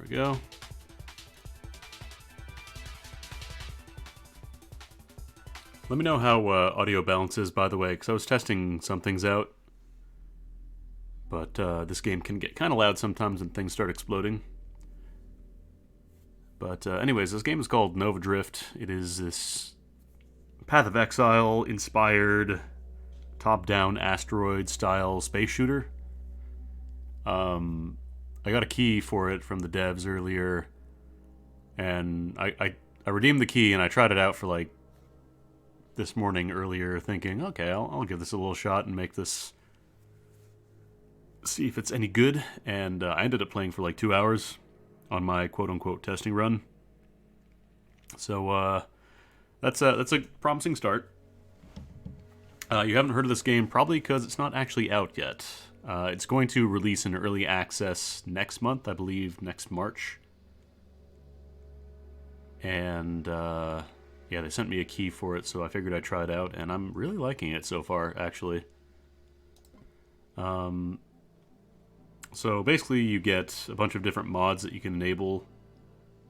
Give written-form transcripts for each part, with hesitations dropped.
we go. Let me know how audio balance is, by the way, because I was testing some things out. But this game can get kind of loud sometimes when things start exploding. But anyways, this game is called Nova Drift. It is this Path of Exile inspired top-down asteroid-style space shooter. I got a key for it from the devs earlier, and I redeemed the key and I tried it out for like this morning earlier, thinking, okay, I'll give this a little shot and make this, see if it's any good. And I ended up playing for like 2 hours on my quote-unquote testing run. So that's a promising start. You haven't heard of this game probably because it's not actually out yet. It's going to release in early access next month, I believe, next March. And yeah, they sent me a key for it, so I figured I'd try it out, and I'm really liking it so far, actually. So basically you get a bunch of different mods that you can enable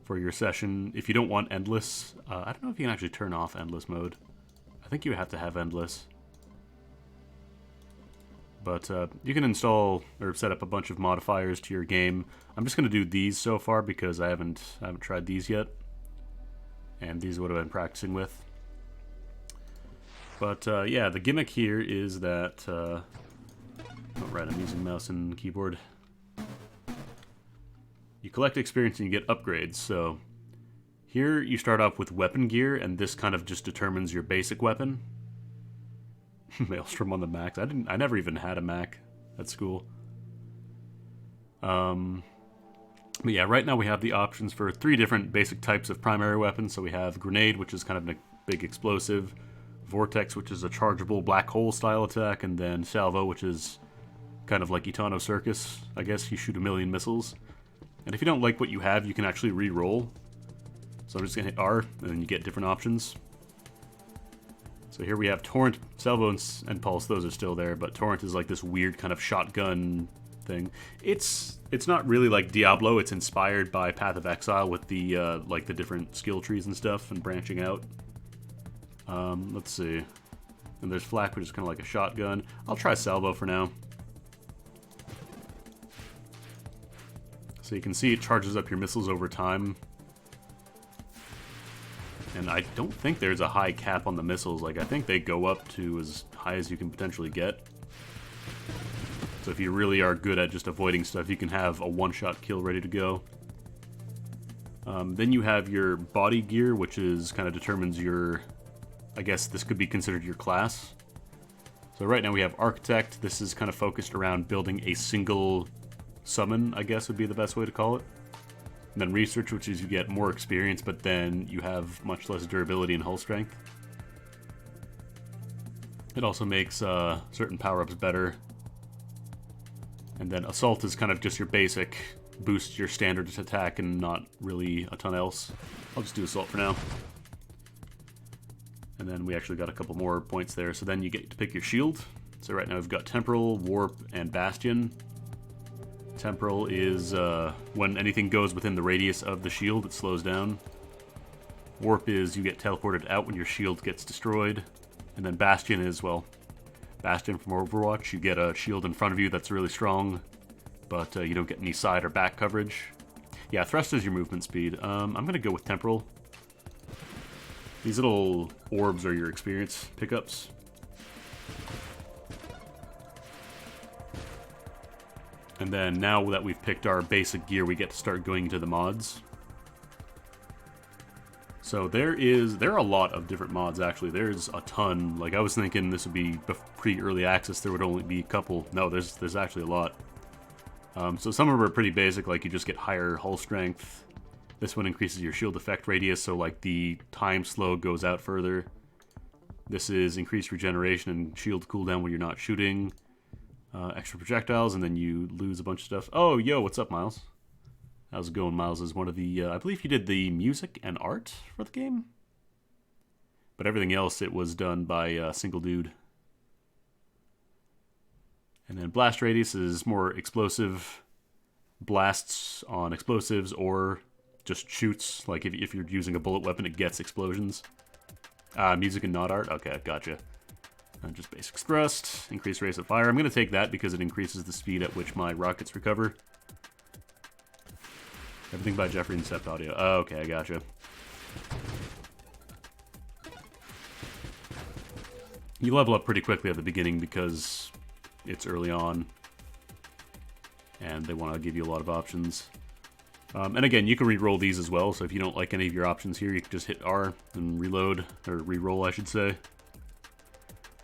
for your session. If you don't want endless, I don't know if you can actually turn off endless mode. I think you have to have endless. But you can install or set up a bunch of modifiers to your game. I'm just going to do these so far because I haven't tried these yet. And these are what I've been practicing with. But yeah, the gimmick here is that... oh, right, I'm using mouse and keyboard. You collect experience and you get upgrades. So here you start off with weapon gear, and this kind of just determines your basic weapon. Maelstrom on the Mac. I never even had a Mac at school. But yeah, right now we have the options for 3 different basic types of primary weapons. So we have Grenade, which is kind of a big explosive, Vortex, which is a chargeable black hole style attack, and then Salvo, which is kind of like Etano Circus. I guess you shoot 1,000,000 missiles. And if you don't like what you have, you can actually re-roll. So I'm just going to hit R, and then you get different options. So here we have Torrent, Salvo, and Pulse. Those are still there, but Torrent is like this weird kind of shotgun thing. It's not really like Diablo. It's inspired by Path of Exile with the like the different skill trees and stuff and branching out. Let's see. And there's Flak, which is kind of like a shotgun. I'll try Salvo for now. So you can see it charges up your missiles over time. And I don't think there's a high cap on the missiles. Like, I think they go up to as high as you can potentially get. So if you really are good at just avoiding stuff, you can have a one-shot kill ready to go. Then you have your body gear, which is kind of determines your... I guess this could be considered your class. So right now we have Architect. This is kind of focused around building a single summon, I guess would be the best way to call it. And then Research, which is you get more experience, but then you have much less durability and hull strength. It also makes certain power-ups better. And then Assault is kind of just your basic, boost your standard attack and not really a ton else. I'll just do Assault for now. And then we actually got a couple more points there. So then you get to pick your shield. So right now we've got Temporal, Warp, and Bastion. Temporal is when anything goes within the radius of the shield, it slows down. Warp is you get teleported out when your shield gets destroyed. And then Bastion is, well, Bastion from Overwatch. You get a shield in front of you that's really strong, but you don't get any side or back coverage. Yeah, Thrust is your movement speed. I'm going to go with Temporal. These little orbs are your experience pickups. And then now that we've picked our basic gear, we get to start going into the mods. So there are a lot of different mods, actually. There's a ton. Like, I was thinking this would be pre-early access, there would only be a couple. No, there's actually a lot. So some of them are pretty basic, like you just get higher hull strength. This one increases your shield effect radius, so like the time slow goes out further. This is increased regeneration and shield cooldown when you're not shooting. Extra projectiles, and then you lose a bunch of stuff. Oh, yo, what's up, Miles? How's it going? Miles is one of the... I believe he did the music and art for the game? But everything else, it was done by a single dude. And then Blast Radius is more explosive. blasts on explosives or just shoots. Like if you're using a bullet weapon, it gets explosions. Music and not art? Okay, gotcha. And just basic thrust, increased rate of fire. I'm going to take that because it increases the speed at which my rockets recover. Everything by Jeffrey and Sept Audio. Oh, okay, I gotcha. You level up pretty quickly at the beginning because it's early on. And they want to give you a lot of options. And again, you can re-roll these as well, so if you don't like any of your options here, you can just hit R and reload, or re-roll, I should say.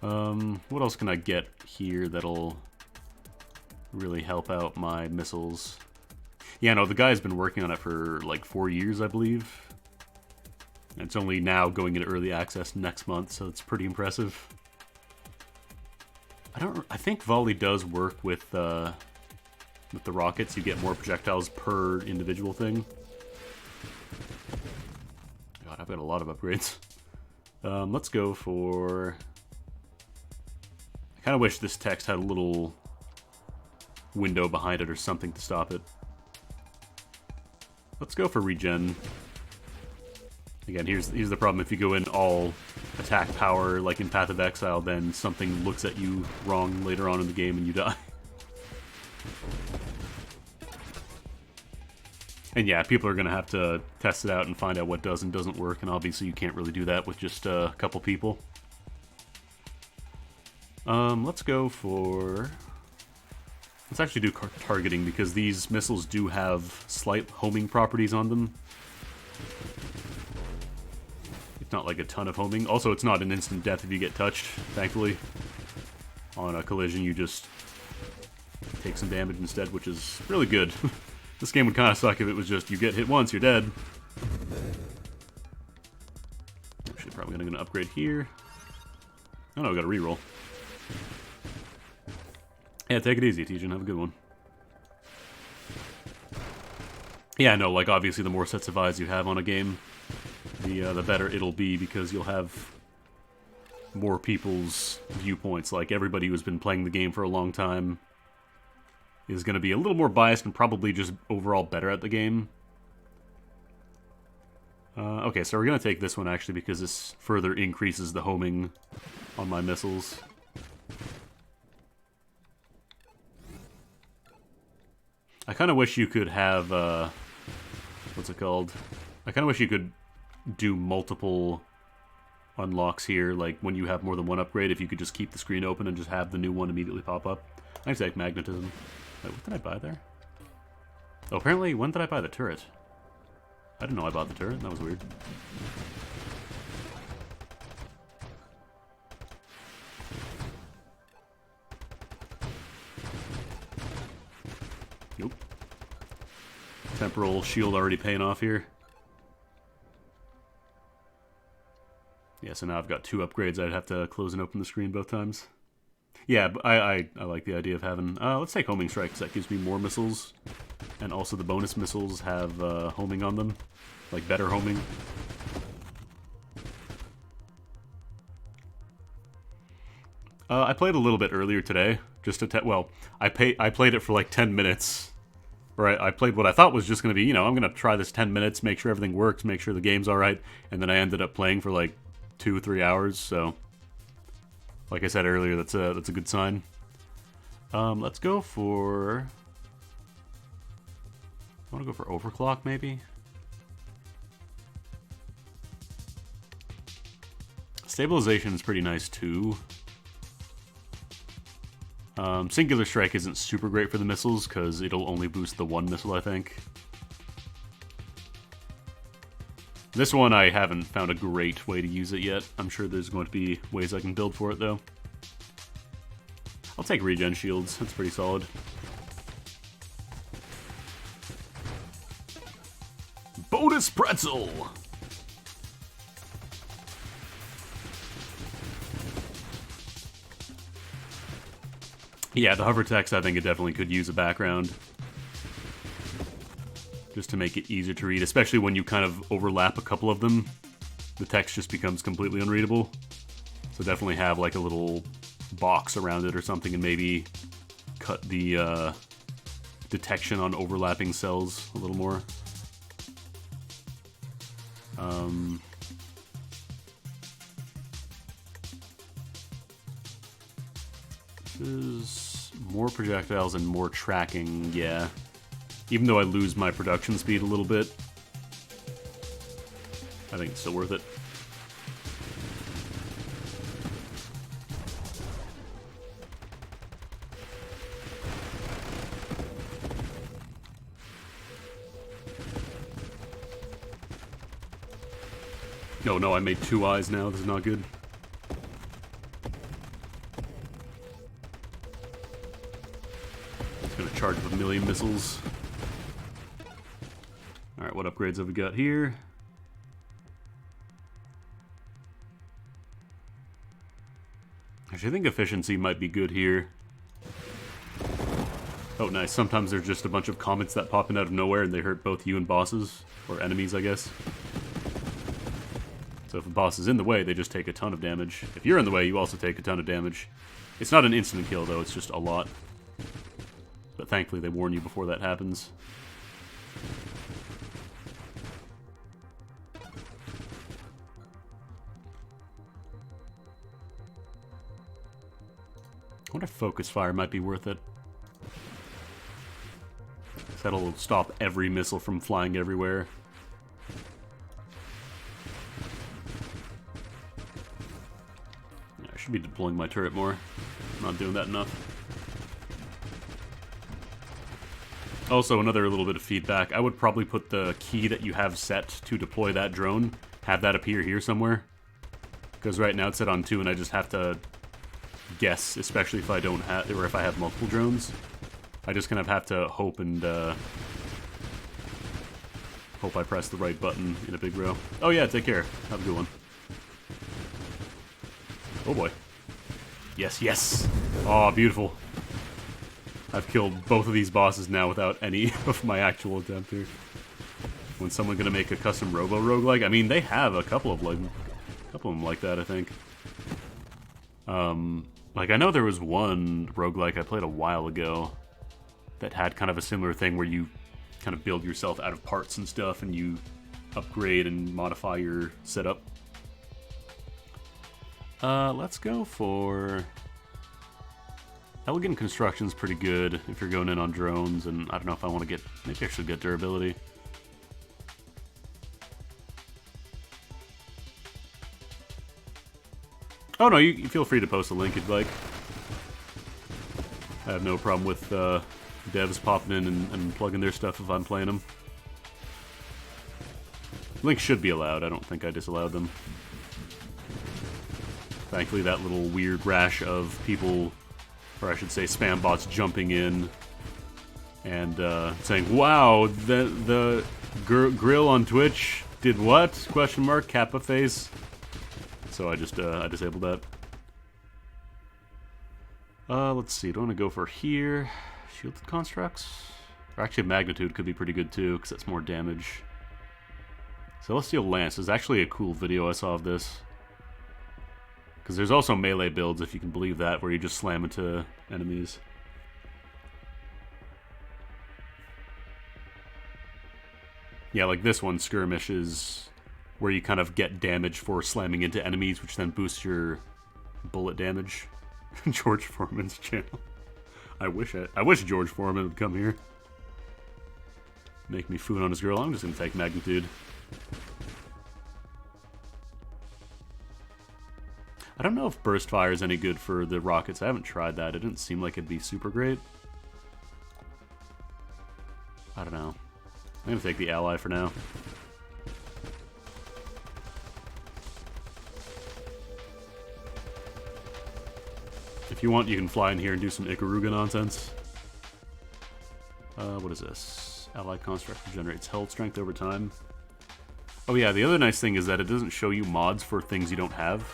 What else can I get here that'll really help out my missiles? Yeah, no, the guy's been working on it for like 4 years, I believe. And it's only now going into early access next month, so it's pretty impressive. I think volley does work with the rockets. You get more projectiles per individual thing. God, I've got a lot of upgrades. Let's go for... I kind of wish this text had a little window behind it or something to stop it. Let's go for regen. Again, here's the problem. If you go in all attack power, like in Path of Exile, then something looks at you wrong later on in the game and you die. And yeah, people are going to have to test it out and find out what does and doesn't work, and obviously you can't really do that with just a couple people. Let's go for... Let's actually do targeting, because these missiles do have slight homing properties on them. It's not like a ton of homing. Also, it's not an instant death if you get touched, thankfully. On a collision, you just take some damage instead, which is really good. This game would kind of suck if it was just, you get hit once, you're dead. Actually, probably going to upgrade here. Oh no, we got a reroll. Yeah, take it easy, Tejan. Have a good one. Yeah, no, like, obviously the more sets of eyes you have on a game, the better it'll be, because you'll have more people's viewpoints. Like, everybody who's been playing the game for a long time is going to be a little more biased and probably just overall better at the game. Okay, so we're going to take this one, actually, because this further increases the homing on my missiles. I kind of wish you could have, what's it called? I kind of wish you could do multiple unlocks here, like when you have more than one upgrade, if you could just keep the screen open and just have the new one immediately pop up. I take magnetism. Wait, what did I buy there? Oh, apparently, when did I buy the turret? I didn't know I bought the turret. That was weird. Nope. Temporal shield already paying off here. Yeah, so now I've got 2 upgrades. I'd have to close and open the screen both times. Yeah, but I like the idea of having... let's take homing strike, because that gives me more missiles. And also the bonus missiles have homing on them. Like, better homing. I played a little bit earlier today. Just to... well, I played it for like 10 minutes. Right, I played what I thought was just going to be, you know, I'm going to try this 10 minutes, make sure everything works, make sure the game's alright. And then I ended up playing for like 2 or 3 hours, so... Like I said earlier, that's a good sign. Let's go for... I want to go for overclock, maybe? Stabilization is pretty nice, too. Singular strike isn't super great for the missiles, because it'll only boost the one missile, I think. This one, I haven't found a great way to use it yet. I'm sure there's going to be ways I can build for it, though. I'll take regen shields. That's pretty solid. Bonus pretzel! Yeah, the hover text, I think it definitely could use a background. Just to make it easier to read, especially when you kind of overlap a couple of them. The text just becomes completely unreadable. So definitely have like a little box around it or something, and maybe cut the detection on overlapping cells a little more. This is more projectiles and more tracking, yeah. Even though I lose my production speed a little bit, I think it's still worth it. No, I made 2 eyes now. This is not good. It's gonna charge up 1,000,000 missiles. Alright, what upgrades have we got here? Actually, I think efficiency might be good here. Oh, nice. Sometimes there's just a bunch of comets that pop in out of nowhere and they hurt both you and bosses. Or enemies, I guess. So if a boss is in the way, they just take a ton of damage. If you're in the way, you also take a ton of damage. It's not an instant kill, though. It's just a lot. But thankfully, they warn you before that happens. I wonder if focus fire might be worth it. That'll stop every missile from flying everywhere. I should be deploying my turret more. I'm not doing that enough. Also, another little bit of feedback. I would probably put the key that you have set to deploy that drone, have that appear here somewhere. Because right now it's set on 2 and I just have to guess, especially if I don't have, or if I have multiple drones. I just kind of have to hope and hope I press the right button in a big row. Oh yeah, take care. Have a good one. Oh boy. Yes, yes. Oh, beautiful. I've killed both of these bosses now without any of my actual attempt here. When someone gonna make a custom robo roguelike? I mean, they have a couple of them like that, I think. Like I know there was one roguelike I played a while ago that had kind of a similar thing where you kind of build yourself out of parts and stuff and you upgrade and modify your setup. Let's go for... Elegant Construction's pretty good if you're going in on drones, and I don't know if I want to get... Maybe I should get Durability. Oh no, you feel free to post a link if you'd like. I have no problem with devs popping in and plugging their stuff if I'm playing them. Links should be allowed, I don't think I disallowed them. Thankfully, that little weird rash of people, or I should say spam bots, jumping in and saying, "Wow, the grill on Twitch did what?" Question mark, Kappa face. So I just I disabled that. Let's see. Do I want to go for here? Shielded constructs? Or actually, magnitude could be pretty good too, because that's more damage. Celestial Lance is actually a cool video I saw of this. Because there's also melee builds, if you can believe that, where you just slam into enemies. Yeah, like this one, Skirmish, is where you kind of get damage for slamming into enemies, which then boosts your bullet damage. George Foreman's channel. I wish George Foreman would come here. Make me food on his grill. I'm just gonna take magnitude. I don't know if burst fire is any good for the rockets. I haven't tried that. It didn't seem like it'd be super great. I don't know. I'm gonna take the ally for now. If you want, you can fly in here and do some Ikaruga nonsense. What is this? Ally construct generates health strength over time. Oh yeah, the other nice thing is that it doesn't show you mods for things you don't have.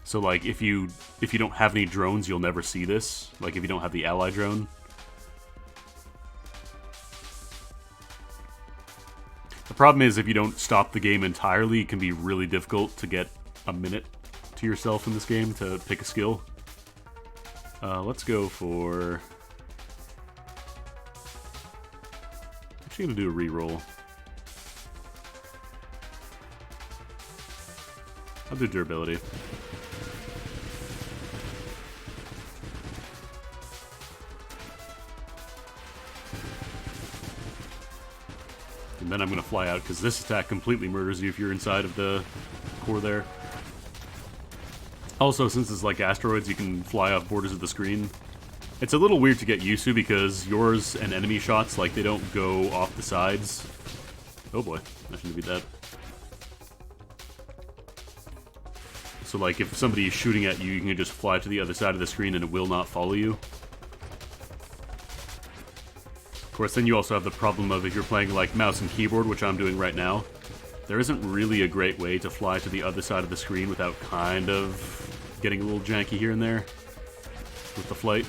So like, if you don't have any drones, you'll never see this. Like if you don't have the ally drone. The problem is if you don't stop the game entirely, it can be really difficult to get a minute to yourself in this game to pick a skill. Let's go for actually going to do a reroll. I'll do durability. And then I'm going to fly out, because this attack completely murders you if you're inside of the core there. Also, since it's like asteroids, you can fly off borders of the screen. It's a little weird to get used to, because yours and enemy shots, like, they don't go off the sides. Oh boy, I shouldn't beat that. So, like, if somebody is shooting at you, you can just fly to the other side of the screen and it will not follow you. Of course, then you also have the problem of if you're playing, like, mouse and keyboard, which I'm doing right now, there isn't really a great way to fly to the other side of the screen without kind of getting a little janky here and there with the flight.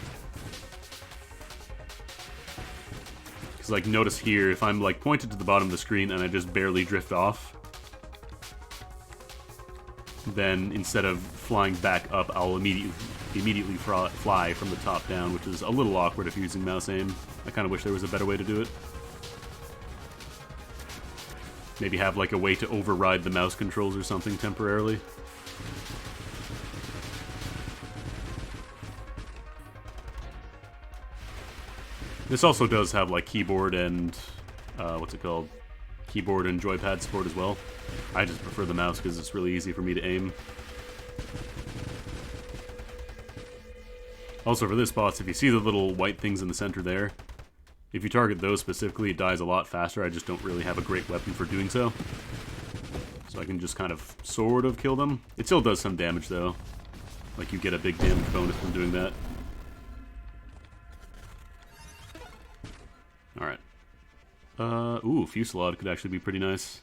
Because, like, notice here, if I'm, like, pointed to the bottom of the screen and I just barely drift off, then instead of flying back up, I'll immediately fly from the top down, which is a little awkward if you're using mouse aim. I kind of wish there was a better way to do it. Maybe have like a way to override the mouse controls or something temporarily. This also does have like keyboard and what's it called? Keyboard and joypad support as well. I just prefer the mouse because it's really easy for me to aim. Also for this boss, if you see the little white things in the center there, if you target those specifically, it dies a lot faster. I just don't really have a great weapon for doing so. So I can just kind of sort of kill them. It still does some damage though. Like you get a big damage bonus from doing that. Alright. Ooh, Fusillade could actually be pretty nice.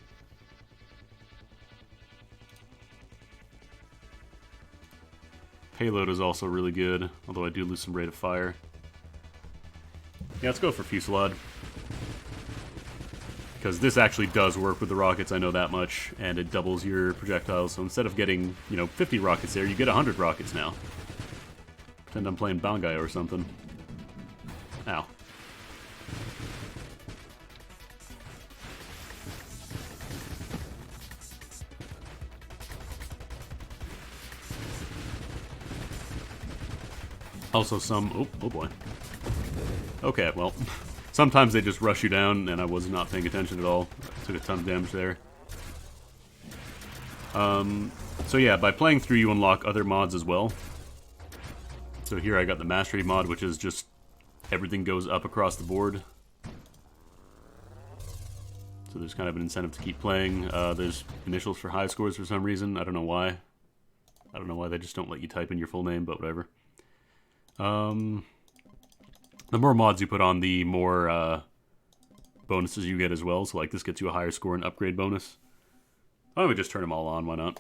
Payload is also really good, although I do lose some rate of fire. Yeah, let's go for Fusillade. Because this actually does work with the rockets, I know that much, and it doubles your projectiles, so instead of getting, 50 rockets there, you get 100 rockets now. Pretend I'm playing Bangai or something. Ow. Also some... Oh boy. Okay, well, sometimes they just rush you down, and I was not paying attention at all. I took a ton of damage there. So yeah, by playing through, you unlock other mods as well. So here I got the Mastery mod, which is just everything goes up across the board. So there's kind of an incentive to keep playing. There's initials for high scores for some reason. I don't know why. I don't know why they just don't let you type in your full name, but whatever. The more mods you put on, the more bonuses you get as well. So like this gets you a higher score and upgrade bonus. Why don't we just turn them all on? Why not?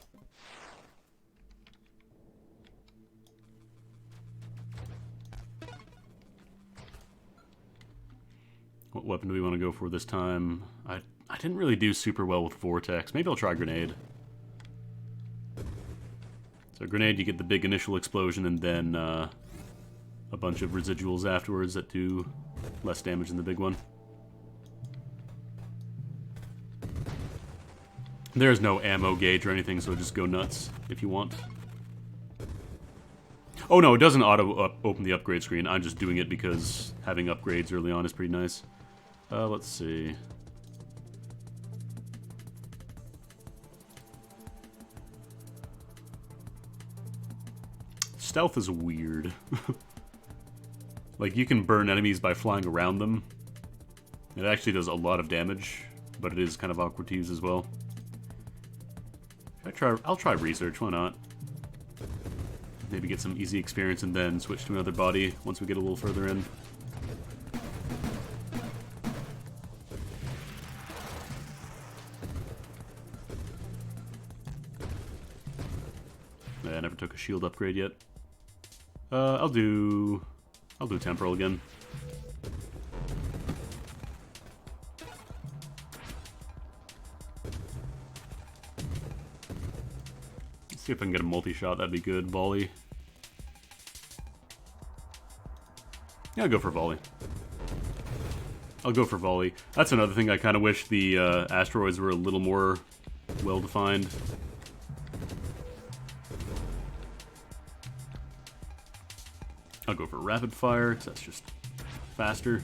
What weapon do we want to go for this time? I didn't really do super well with Vortex. Maybe I'll try Grenade. So Grenade, you get the big initial explosion and then a bunch of residuals afterwards that do less damage than the big one. There's no ammo gauge or anything, so just go nuts if you want. Oh no, it doesn't open the upgrade screen. I'm just doing it because having upgrades early on is pretty nice. Let's see. Stealth is weird. Like, you can burn enemies by flying around them. It actually does a lot of damage, but it is kind of awkward to use as well. I'll try research, why not? Maybe get some easy experience and then switch to another body once we get a little further in. I never took a shield upgrade yet. I'll do temporal again. Let's see if I can get a multi-shot, that'd be good. Volley. Yeah, I'll go for volley. I'll go for volley. That's another thing I kind of wish the asteroids were a little more well-defined. I'll go for rapid fire, because that's just faster.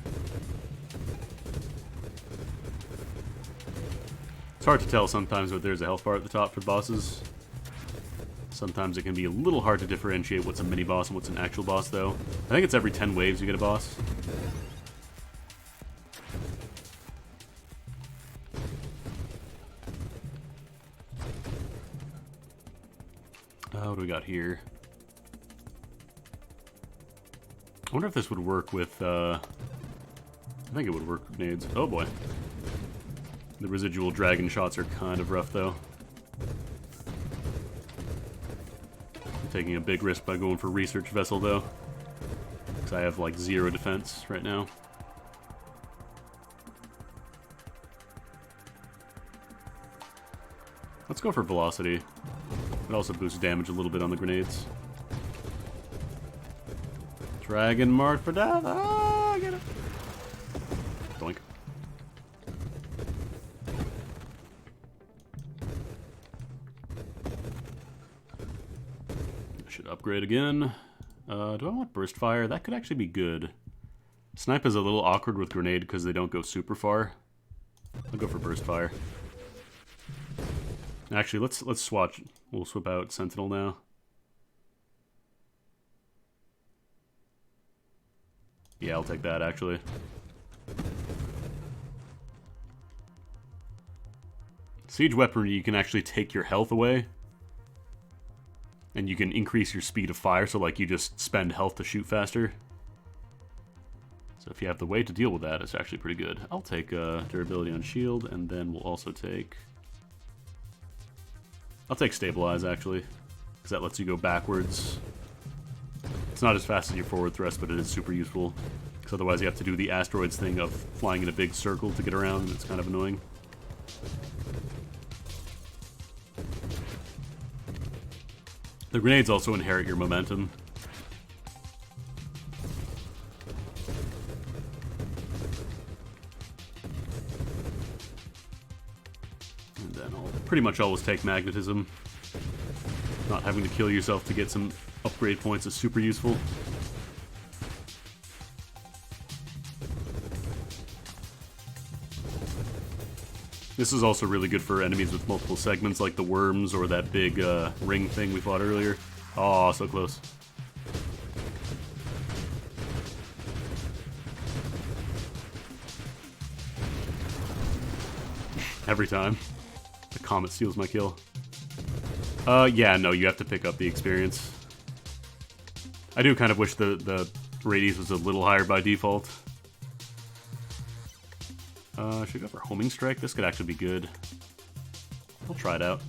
It's hard to tell sometimes when there's a health bar at the top for bosses. Sometimes it can be a little hard to differentiate what's a mini-boss and what's an actual boss, though. I think it's every 10 waves you get a boss. What do we got here? I wonder if this would work with, I think it would work with nades. Oh boy. The residual dragon shots are kind of rough, though. I'm taking a big risk by going for research vessel, though. Because I have, like, 0 defense right now. Let's go for velocity. It also boosts damage a little bit on the grenades. Dragon mark for death. Ah, get it. Doink. I should upgrade again. Do I want burst fire? That could actually be good. Snipe is a little awkward with grenade because they don't go super far. I'll go for burst fire. Actually, let's swatch. We'll swap out Sentinel now. Yeah, I'll take that, actually. Siege weaponry, you can actually take your health away. And you can increase your speed of fire, so like you just spend health to shoot faster. So if you have the way to deal with that, it's actually pretty good. I'll take durability on shield, and then we'll also take... I'll take stabilize, actually, because that lets you go backwards. It's not as fast as your forward thrust, but it is super useful. Because otherwise you have to do the asteroids thing of flying in a big circle to get around, and it's kind of annoying. The grenades also inherit your momentum. And then I'll pretty much always take magnetism. Not having to kill yourself to get some upgrade points is super useful. This is also really good for enemies with multiple segments, like the worms or that big ring thing we fought earlier. Oh, so close. Every time. The comet steals my kill. Yeah, no, you have to pick up the experience. I do kind of wish the radius was a little higher by default. Should we go for homing strike? This could actually be good. I'll try it out.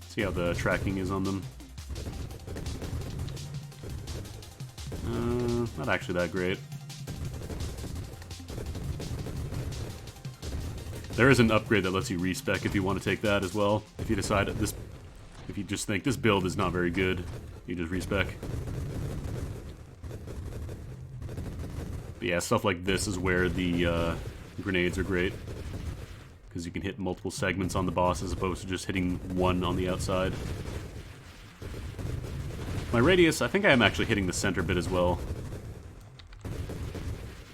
See how the tracking is on them. Not actually that great. There is an upgrade that lets you respec if you want to take that as well. If you decide that this, if you just think this build is not very good, you just respec. But yeah, stuff like this is where the grenades are great, because you can hit multiple segments on the boss as opposed to just hitting one on the outside. My radius, I think I am actually hitting the center bit as well.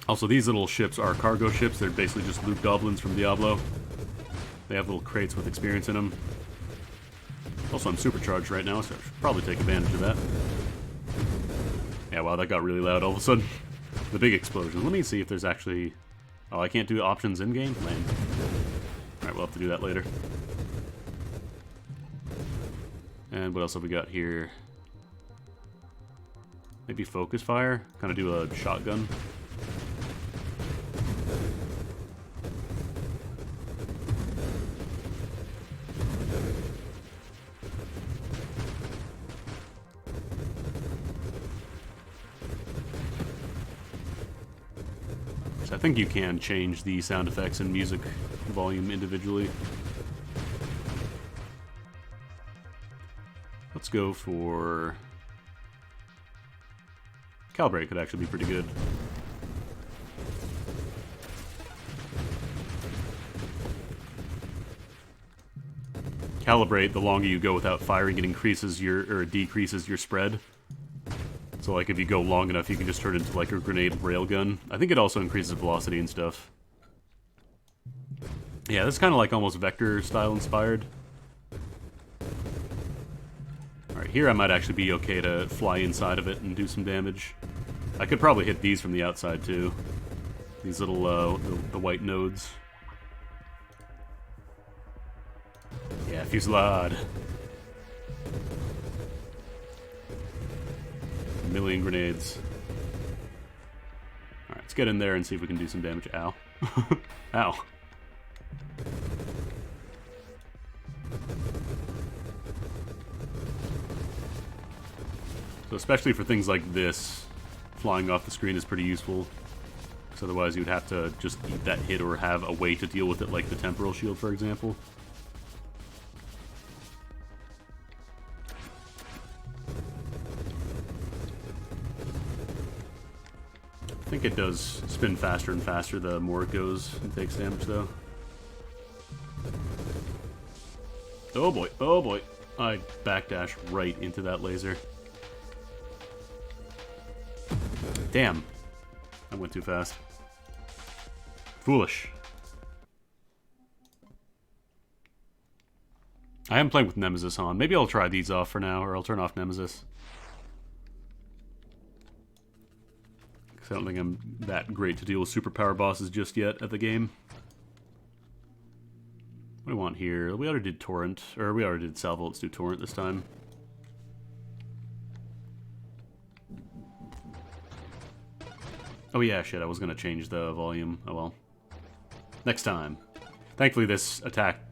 Also, these little ships are cargo ships. They're basically just loot goblins from Diablo. They have little crates with experience in them. Also, I'm supercharged right now, so I should probably take advantage of that. Yeah, wow, that got really loud all of a sudden. The big explosion. Let me see if there's actually... Oh, I can't do options in-game? Lame. Alright, we'll have to do that later. And what else have we got here? Maybe focus fire? Kind of do a shotgun. I think you can change the sound effects and music volume individually. Let's go for... Calibrate could actually be pretty good. calibrate, the longer you go without firing, it increases your, or decreases your spread. So like if you go long enough, you can just turn it into like a grenade railgun. I think it also increases velocity and stuff. Yeah, this is kind of like almost vector style inspired. Alright, here I might actually be okay to fly inside of it and do some damage. I could probably hit these from the outside too. These little, the white nodes. Yeah, fusillade. A million grenades. Alright, let's get in there and see if we can do some damage. Ow. Ow. So especially for things like this, flying off the screen is pretty useful. Because otherwise you would have to just eat that hit or have a way to deal with it, like the temporal shield, for example. I think it does spin faster and faster the more it goes and takes damage, though. Oh boy, oh boy. I backdash right into that laser. Damn. I went too fast. Foolish. I am playing with Nemesis on. Maybe I'll try these off for now, or I'll turn off Nemesis. I don't think I'm that great to deal with superpower bosses just yet at the game. What do we want here? We already did Torrent, or we already did Salvo. Let's do Torrent this time. Oh yeah, shit, I was gonna change the volume. Oh well. Next time. Thankfully this attack,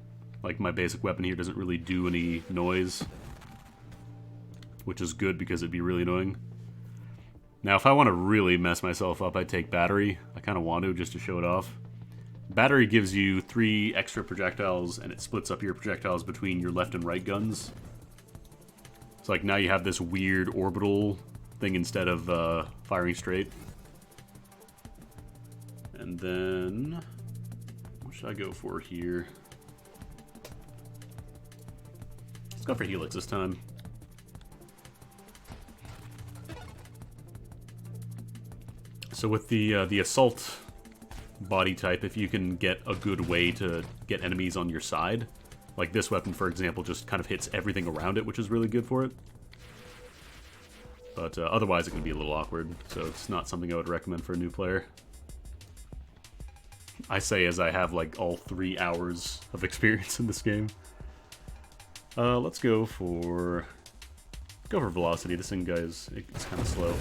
like my basic weapon here, doesn't really do any noise. Which is good because it'd be really annoying. Now, if I want to really mess myself up, I take Battery. I kind of want to, just to show it off. Battery gives you 3 extra projectiles, and it splits up your projectiles between your left and right guns. So, like, now you have this weird orbital thing instead of firing straight. And then... what should I go for here? Let's go for Helix this time. So with the assault body type, if you can get a good way to get enemies on your side, like this weapon, for example, just kind of hits everything around it, which is really good for it. But otherwise it can be a little awkward, so it's not something I would recommend for a new player. I say as I have like all 3 hours of experience in this game. Let's go for velocity. This thing, guys, it's kind of slow.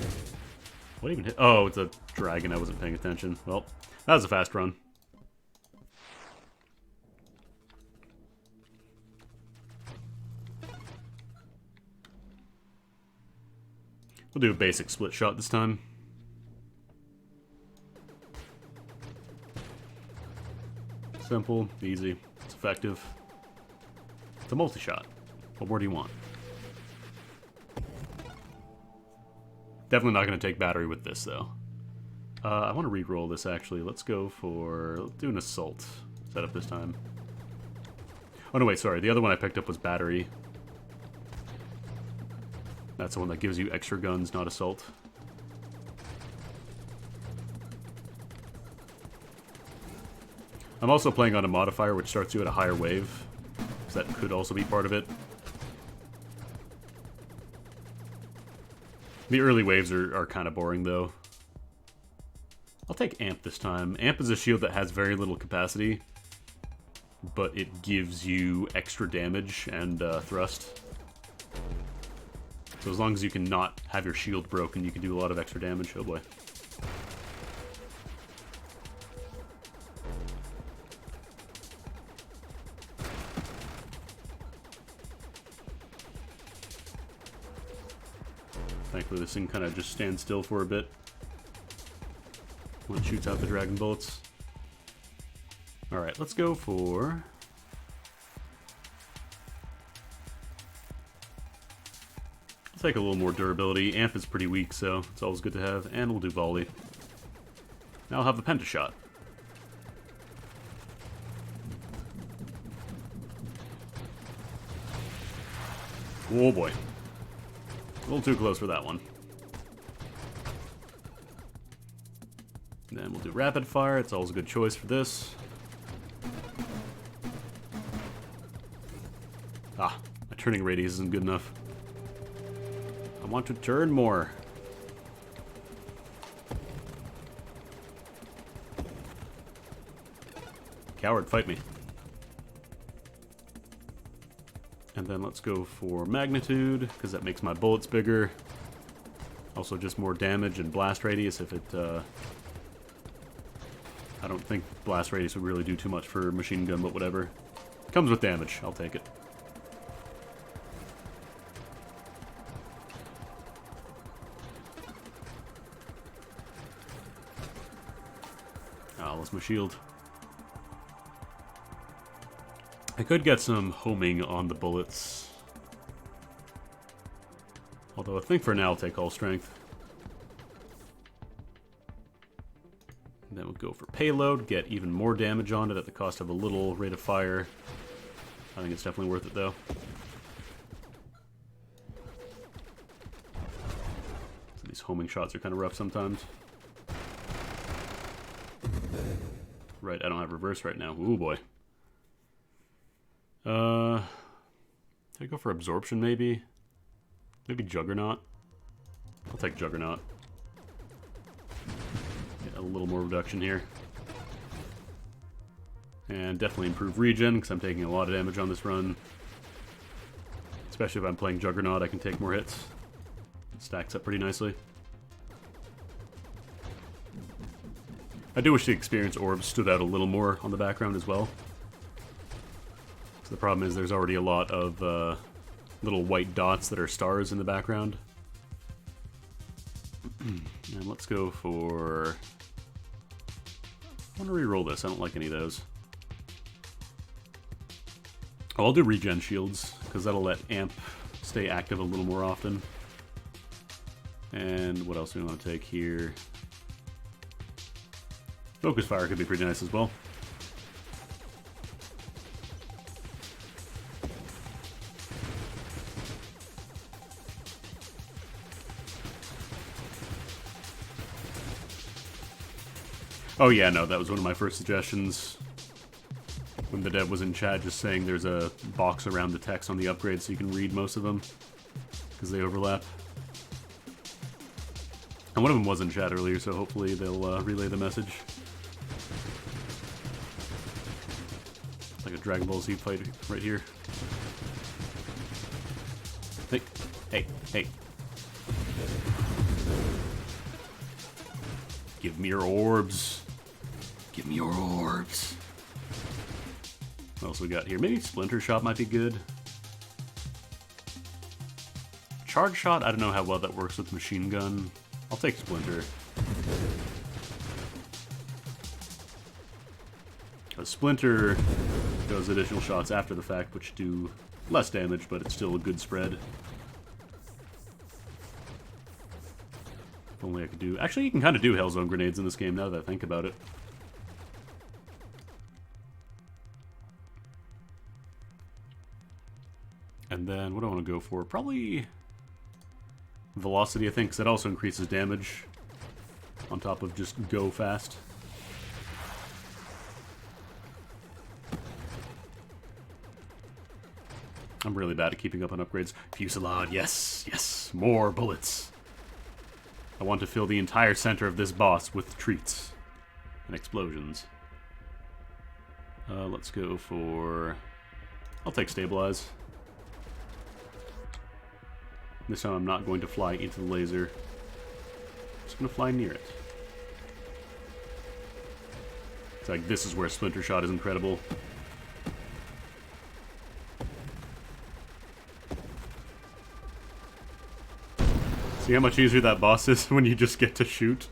What even hit? Oh, it's a dragon. I wasn't paying attention. Well, that was a fast run. We'll do a basic split shot this time. Simple, easy, it's effective. It's a multi-shot. What more do you want? Definitely not going to take Battery with this, though. I want to re-roll this, actually. Let's go for... let's do an Assault setup this time. Oh, no, wait, sorry. The other one I picked up was Battery. That's the one that gives you extra guns, not Assault. I'm also playing on a modifier, which starts you at a higher wave. So that could also be part of it. The early waves are kind of boring, though. I'll take Amp this time. Amp is a shield that has very little capacity, but it gives you extra damage and thrust. So as long as you can not have your shield broken, you can do a lot of extra damage. Oh boy. Thankfully this thing kind of just stands still for a bit when it shoots out the dragon bullets. Alright, let's go for... I'll take a little more durability. Amp is pretty weak, so it's always good to have. And we'll do Volley. Now I'll have the Pentashot. Oh boy. A little too close for that one. Then we'll do rapid fire. It's always a good choice for this. Ah, my turning radius isn't good enough. I want to turn more. Coward, fight me. And then let's go for magnitude, because that makes my bullets bigger. Also just more damage and blast radius if it, I don't think blast radius would really do too much for machine gun, but whatever. Comes with damage, I'll take it. Ah, lost my shield. I could get some homing on the bullets. Although I think for now I'll take all strength. And then we'll go for payload, get even more damage on it at the cost of a little rate of fire. I think it's definitely worth it though. So these homing shots are kind of rough sometimes. Right, I don't have reverse right now. Ooh boy. Did I go for absorption maybe? Maybe Juggernaut? I'll take Juggernaut. Get a little more reduction here. And definitely improve regen, because I'm taking a lot of damage on this run. Especially if I'm playing Juggernaut, I can take more hits. It stacks up pretty nicely. I do wish the experience orbs stood out a little more on the background as well. So the problem is there's already a lot of little white dots that are stars in the background. And let's go for... I want to re-roll this. I don't like any of those. Oh, I'll do regen shields, because that'll let amp stay active a little more often. And what else do we want to take here? Focus fire could be pretty nice as well. Oh yeah, no, that was one of my first suggestions when the dev was in chat, just saying there's a box around the text on the upgrade so you can read most of them, because they overlap. And one of them was in chat earlier, so hopefully they'll relay the message. Like a Dragon Ball Z fight right here. Hey, hey, hey. Give me your orbs. Give me your orbs. What else we got here? Maybe Splinter Shot might be good. Charge Shot, I don't know how well that works with Machine Gun. I'll take Splinter. A Splinter does additional shots after the fact, which do less damage, but it's still a good spread. If only I could do... Actually, you can kind of do Hellzone grenades in this game now that I think about it. And then, what do I want to go for? Probably velocity, I think, because that also increases damage on top of just go fast. I'm really bad at keeping up on upgrades. Fusillade, yes, yes, more bullets. I want to fill the entire center of this boss with treats and explosions. Let's go for... I'll take Stabilize. This time I'm not going to fly into the laser. I'm just going to fly near it. It's like, this is where Splinter Shot is incredible. See how much easier that boss is when you just get to shoot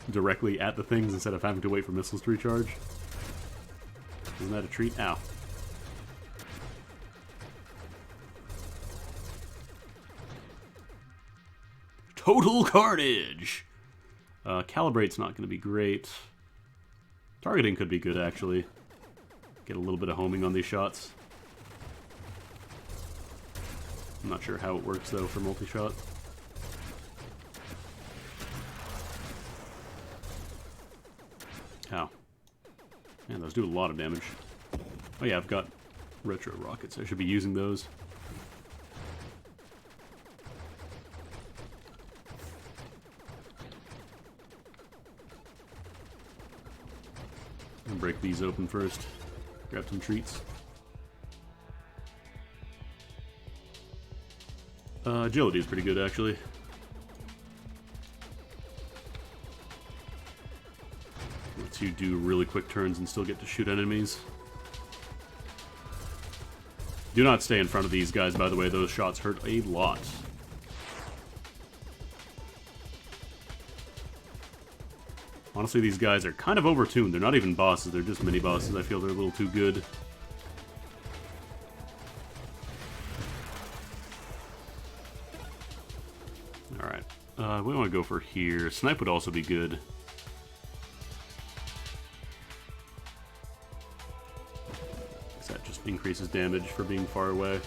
directly at the things instead of having to wait for missiles to recharge? Isn't that a treat? Ow. Total Carnage! Calibrate's not going to be great. Targeting could be good, actually. Get a little bit of homing on these shots. I'm not sure how it works though for multi-shot. Ow. Man, those do a lot of damage. Oh yeah, I've got retro rockets. I should be using those. I'll break these open first. Grab some treats. Agility is pretty good, actually. Lets you do really quick turns and still get to shoot enemies. Do not stay in front of these guys, by the way. Those shots hurt a lot. Honestly, these guys are kind of overtuned. They're not even bosses. They're just mini-bosses. I feel they're a little too good. Alright. We want to go for here. Snipe would also be good. That just increases damage for being far away.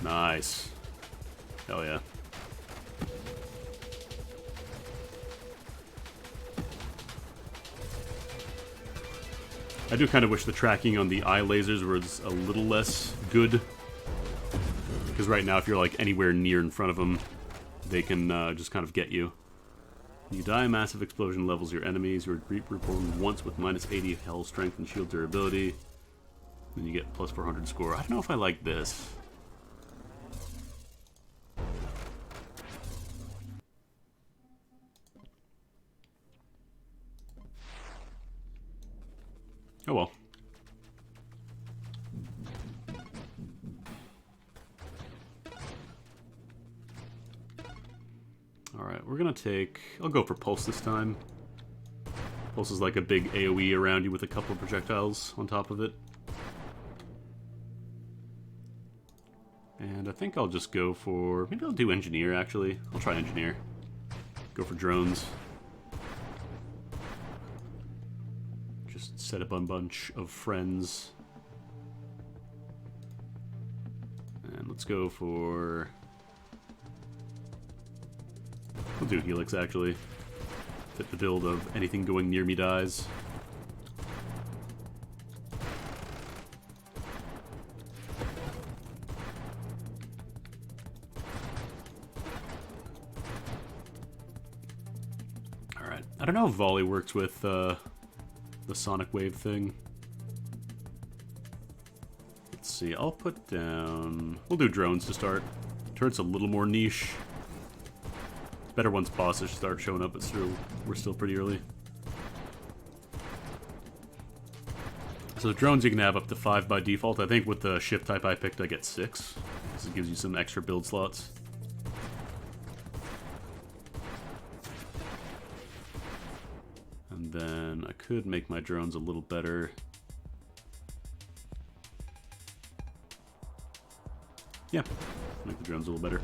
Nice. Hell yeah. I do kind of wish the tracking on the eye lasers was a little less good. Because right now, if you're like anywhere near in front of them, they can just kind of get you. You die, massive explosion levels your enemies. You reborn once with minus 80 health, strength, and shield durability. Then you get plus 400 score. I don't know if I like this. Oh well. Alright, we're gonna take... I'll go for Pulse this time. Pulse is like a big AoE around you with a couple of projectiles on top of it. And I think I'll just go for... Maybe I'll do Engineer, actually. I'll try Engineer. Go for drones. Just set up a bunch of friends. And let's go for... We'll do Helix, actually. Fit the build of anything going near me dies. Alright. I don't know if Volley works with the Sonic Wave thing. Let's see, I'll put down... We'll do drones to start. Turret's a little more niche. Better once bosses start showing up, but we're still pretty early. So drones you can have up to 5 by default. I think with the ship type I picked, I get 6. This gives you some extra build slots. And then I could make my drones a little better. Yeah, make the drones a little better.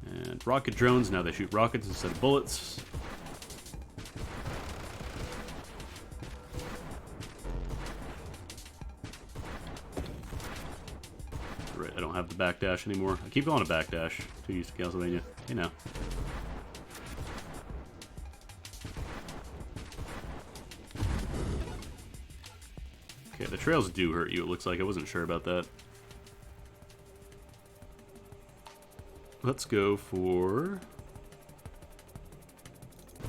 And rocket drones, now they shoot rockets instead of bullets. Right, I don't have the backdash anymore. I keep going to backdash. Too used to Castlevania. Hey now. Okay, the trails do hurt you, it looks like. I wasn't sure about that. Let's go for...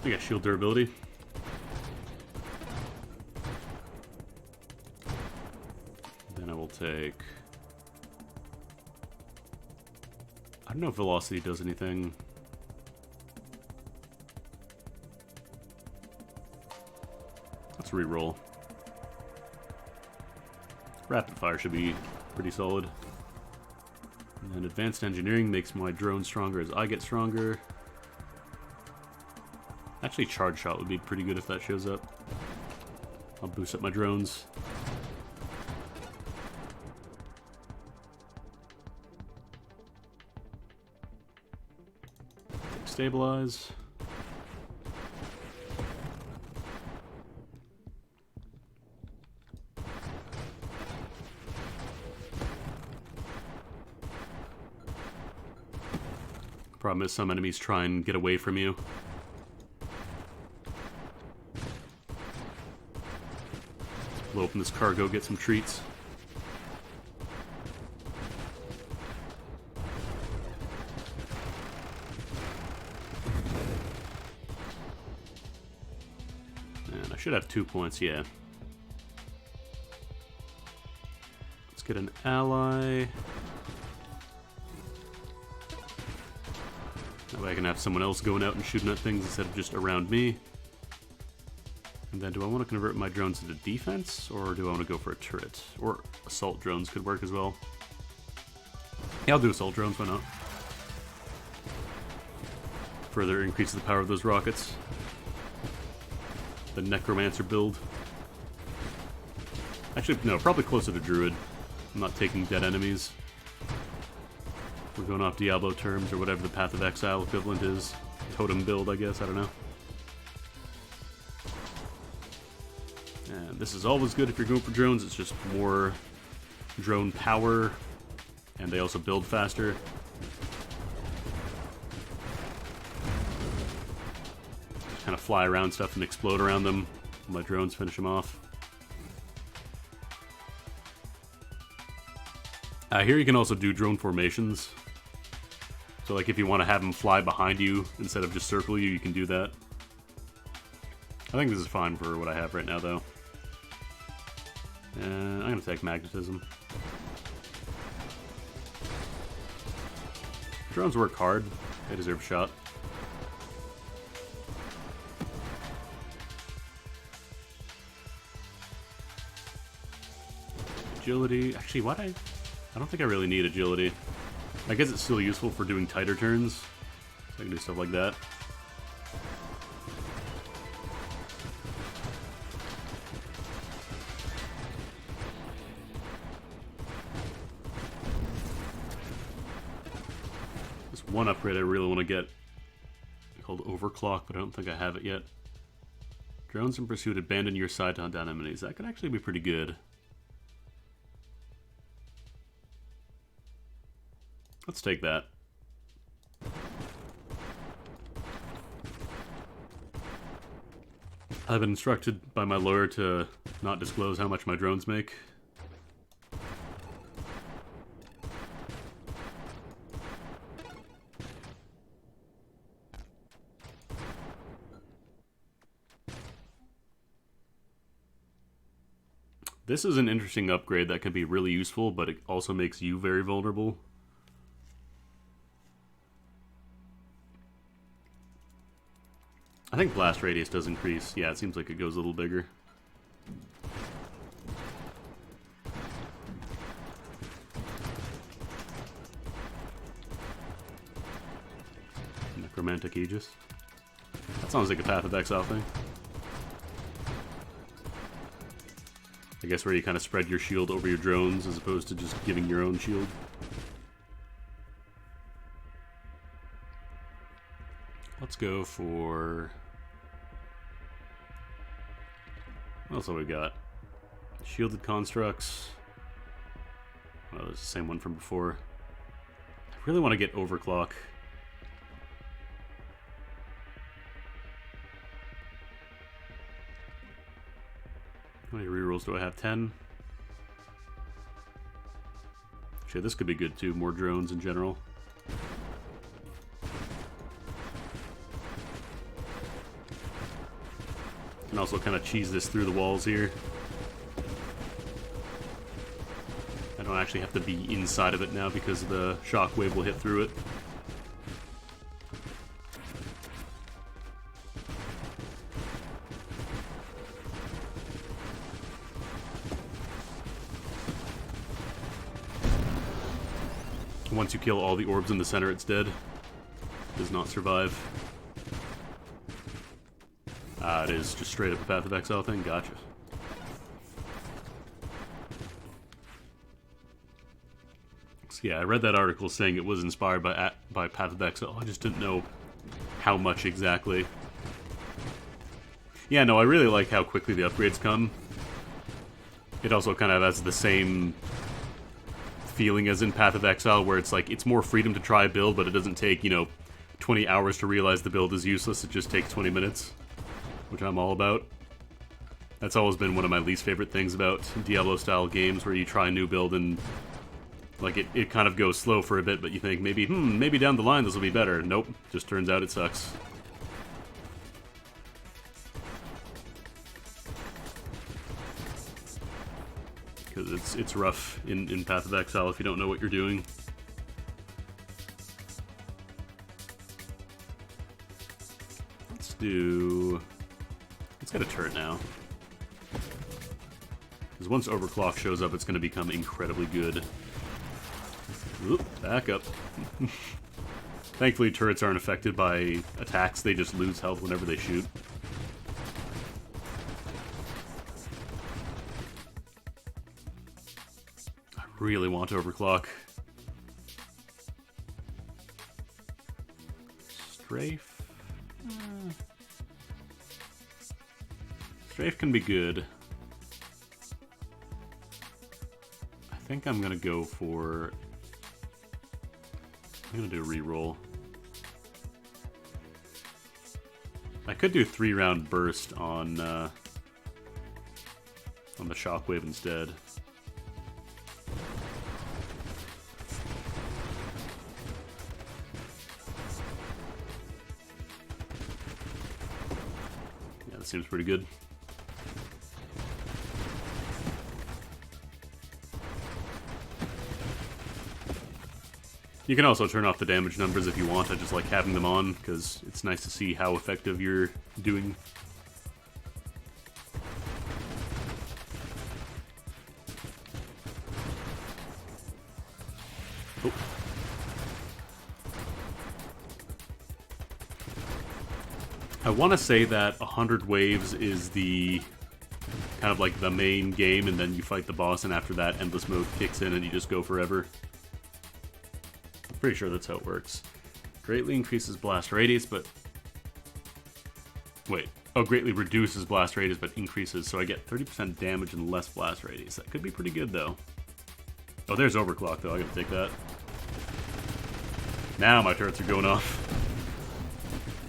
I got shield durability. Then I will take... I don't know if velocity does anything. Let's re-roll. Rapid fire should be pretty solid. And then advanced engineering makes my drone stronger as I get stronger. Actually, charge shot would be pretty good if that shows up. I'll boost up my drones. Stabilize. Problem is some enemies try and get away from you. Blow open this cargo, get some treats. And I should have 2 points, yeah. Let's get an ally. That way I can have someone else going out and shooting at things instead of just around me. And then do I want to convert my drones into defense, or do I want to go for a turret? Or assault drones could work as well. Yeah, I'll do assault drones, why not? Further increase the power of those rockets. The necromancer build. Actually, no, probably closer to druid. I'm not taking dead enemies. We're going off Diablo terms, or whatever the Path of Exile equivalent is. Totem build, I guess, I don't know. And this is always good if you're going for drones, it's just more drone power, and they also build faster. Just kind of fly around stuff and explode around them. My drones finish them off. Here you can also do drone formations. So like if you want to have them fly behind you instead of just circle you, you can do that. I think this is fine for what I have right now though. I'm going to take magnetism. Drones work hard. They deserve a shot. Agility. Actually, why do I don't think I really need agility. I guess it's still useful for doing tighter turns. So I can do stuff like that. This one upgrade I really want to get called Overclock, but I don't think I have it yet. Drones in pursuit abandon your side to hunt down enemies. That could actually be pretty good. Let's take that. I've been instructed by my lawyer to not disclose how much my drones make. This is an interesting upgrade that can be really useful, but it also makes you very vulnerable. I think blast radius does increase. Yeah, it seems like it goes a little bigger. Necromantic Aegis. That sounds like a Path of Exile thing. I guess where you kind of spread your shield over your drones as opposed to just giving your own shield. Let's go for... What else have we got? Shielded constructs. Oh, it's the same one from before. I really want to get Overclock. How many rerolls do I have? 10? Actually, this could be good too. More drones in general. Can also kind of cheese this through the walls here. I don't actually have to be inside of it now because the shockwave will hit through it. Once you kill all the orbs in the center, it's dead. Does not survive. It is just straight up a Path of Exile thing. Gotcha. So yeah, I read that article saying it was inspired by Path of Exile. I just didn't know how much exactly. Yeah, no, I really like how quickly the upgrades come. It also kind of has the same feeling as in Path of Exile, where it's like, it's more freedom to try a build, but it doesn't take, you know, 20 hours to realize the build is useless. It just takes 20 minutes, which I'm all about. That's always been one of my least favorite things about Diablo-style games, where you try a new build and like it kind of goes slow for a bit, but you think maybe down the line this will be better. Nope, just turns out it sucks. Because it's rough in Path of Exile if you don't know what you're doing. Let's get a turret now. Because once Overclock shows up, it's going to become incredibly good. Oop, back up. Thankfully, turrets aren't affected by attacks. They just lose health whenever they shoot. I really want to overclock. Strafe? Strafe can be good. I think I'm gonna go for... I'm gonna do a reroll. I could do 3-round burst on the shockwave instead. Yeah, that seems pretty good. You can also turn off the damage numbers if you want. I just like having them on, because it's nice to see how effective you're doing. Oh. I want to say that 100 waves is the kind of like the main game, and then you fight the boss, and after that, endless mode kicks in and you just go forever. Pretty sure that's how it works. Greatly increases blast radius, but... Wait. Oh, greatly reduces blast radius, but increases, so I get 30% damage and less blast radius. That could be pretty good, though. Oh, there's overclock, though. I gotta take that. Now my turrets are going off.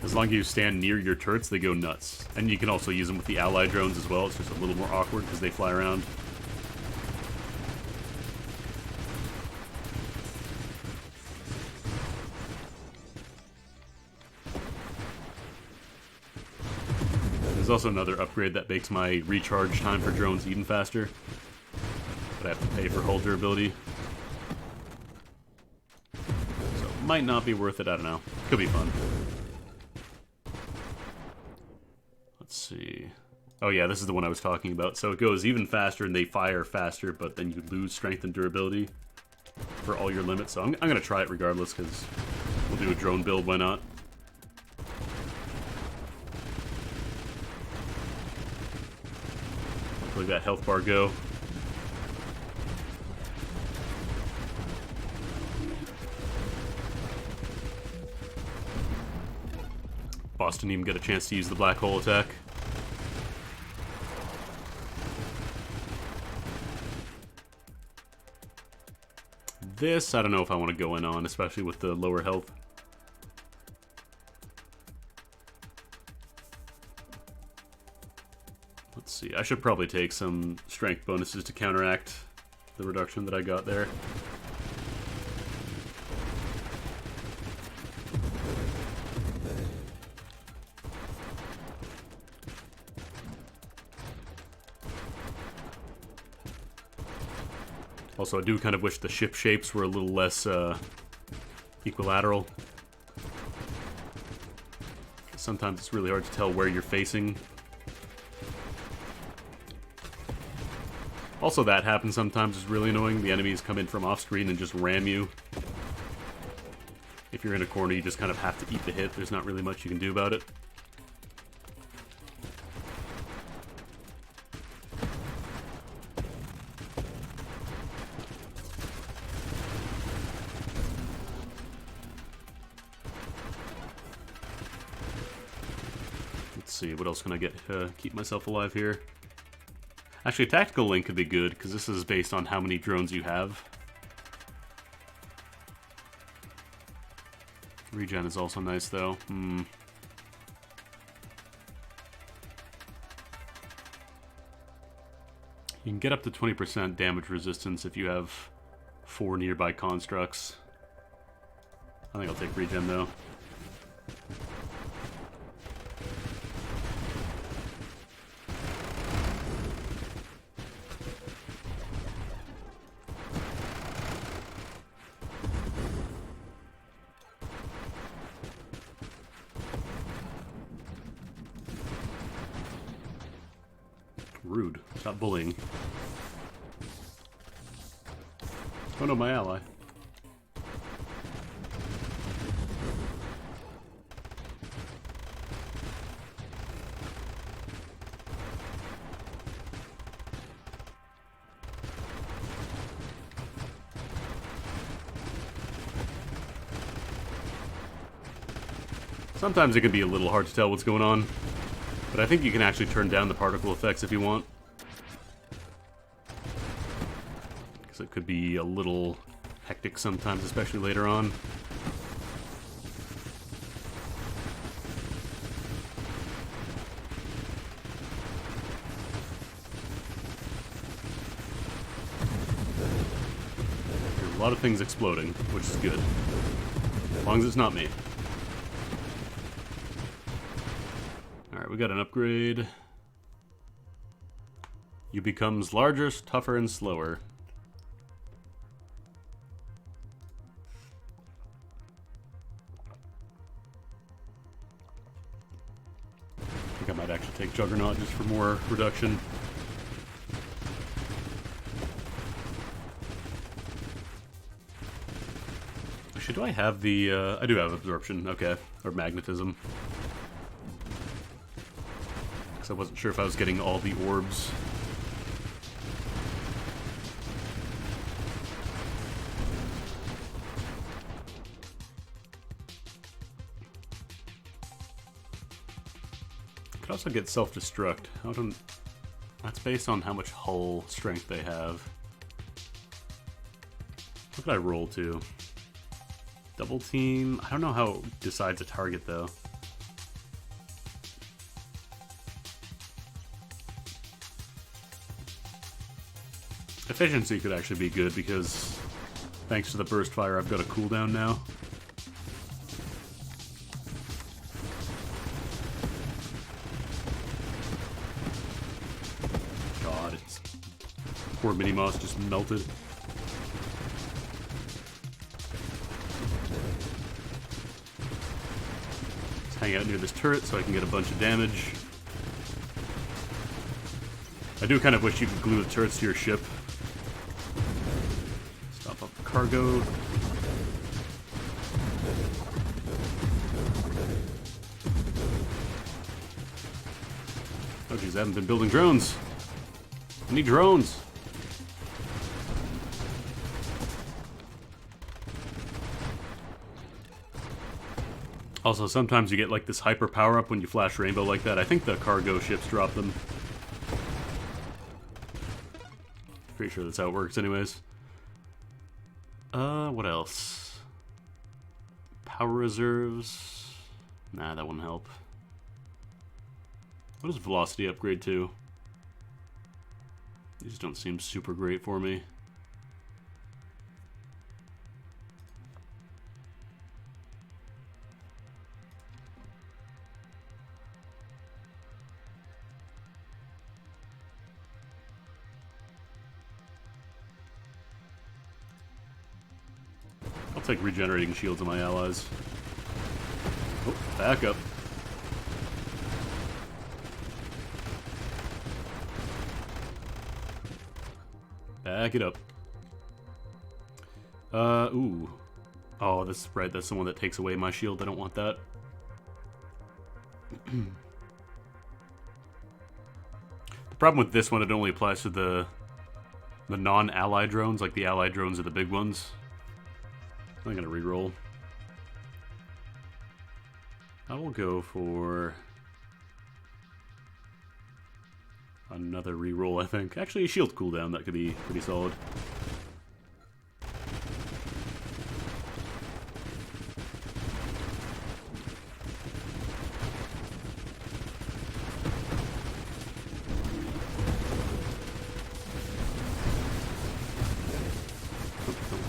As long as you stand near your turrets, they go nuts. And you can also use them with the ally drones as well. It's just a little more awkward because they fly around. There's also another upgrade that makes my recharge time for drones even faster. But I have to pay for hull durability. So it might not be worth it, I don't know. Could be fun. Let's see. Oh yeah, this is the one I was talking about. So it goes even faster and they fire faster, but then you lose strength and durability for all your limits. So I'm going to try it regardless, because we'll do a drone build, why not? Look at that health bar go. Boss didn't even get a chance to use the black hole attack. This, I don't know if I want to go in on, especially with the lower health. Let's see, I should probably take some strength bonuses to counteract the reduction that I got there. Also, I do kind of wish the ship shapes were a little less equilateral. Sometimes it's really hard to tell where you're facing. Also, that happens sometimes. It's really annoying. The enemies come in from off-screen and just ram you. If you're in a corner, you just kind of have to eat the hit. There's not really much you can do about it. Let's see, what else can I get? Keep myself alive here. Actually, Tactical Link could be good, because this is based on how many drones you have. Regen is also nice, though. You can get up to 20% damage resistance if you have 4 nearby constructs. I think I'll take regen, though. Rude. Stop bullying. Oh no, my ally. Sometimes it can be a little hard to tell what's going on, but I think you can actually turn down the particle effects if you want. Because it could be a little hectic sometimes, especially later on. There's a lot of things exploding, which is good. As long as it's not me. Alright, we got an upgrade. You becomes larger, tougher, and slower. I think I might actually take Juggernaut just for more reduction. Actually, do I have the, I do have Absorption, okay. Or Magnetism. I wasn't sure if I was getting all the orbs. Could also get self-destruct. That's based on how much hull strength they have. What could I roll to? Double team? I don't know how it decides a target though. Efficiency could actually be good because thanks to the burst fire I've got a cooldown now. God, it's... Poor Mini-Moss just melted. Let's hang out near this turret so I can get a bunch of damage. I do kind of wish you could glue the turrets to your ship. Cargo. Oh geez, I haven't been building drones. I need drones. Also, sometimes you get like this hyper power up when you flash rainbow like that. I think the cargo ships drop them. Pretty sure that's how it works anyways. What else? Power reserves. Nah, that wouldn't help. What does velocity upgrade to? These don't seem super great for me. Take regenerating shields on my allies. Oh, back up. Back it up. Ooh. Oh, that's right, that's the one that takes away my shield. I don't want that. The problem with this one, it only applies to the non-ally drones, like the ally drones are the big ones. I'm gonna reroll. I will go for another reroll, I think. Actually, a shield cooldown, that could be pretty solid.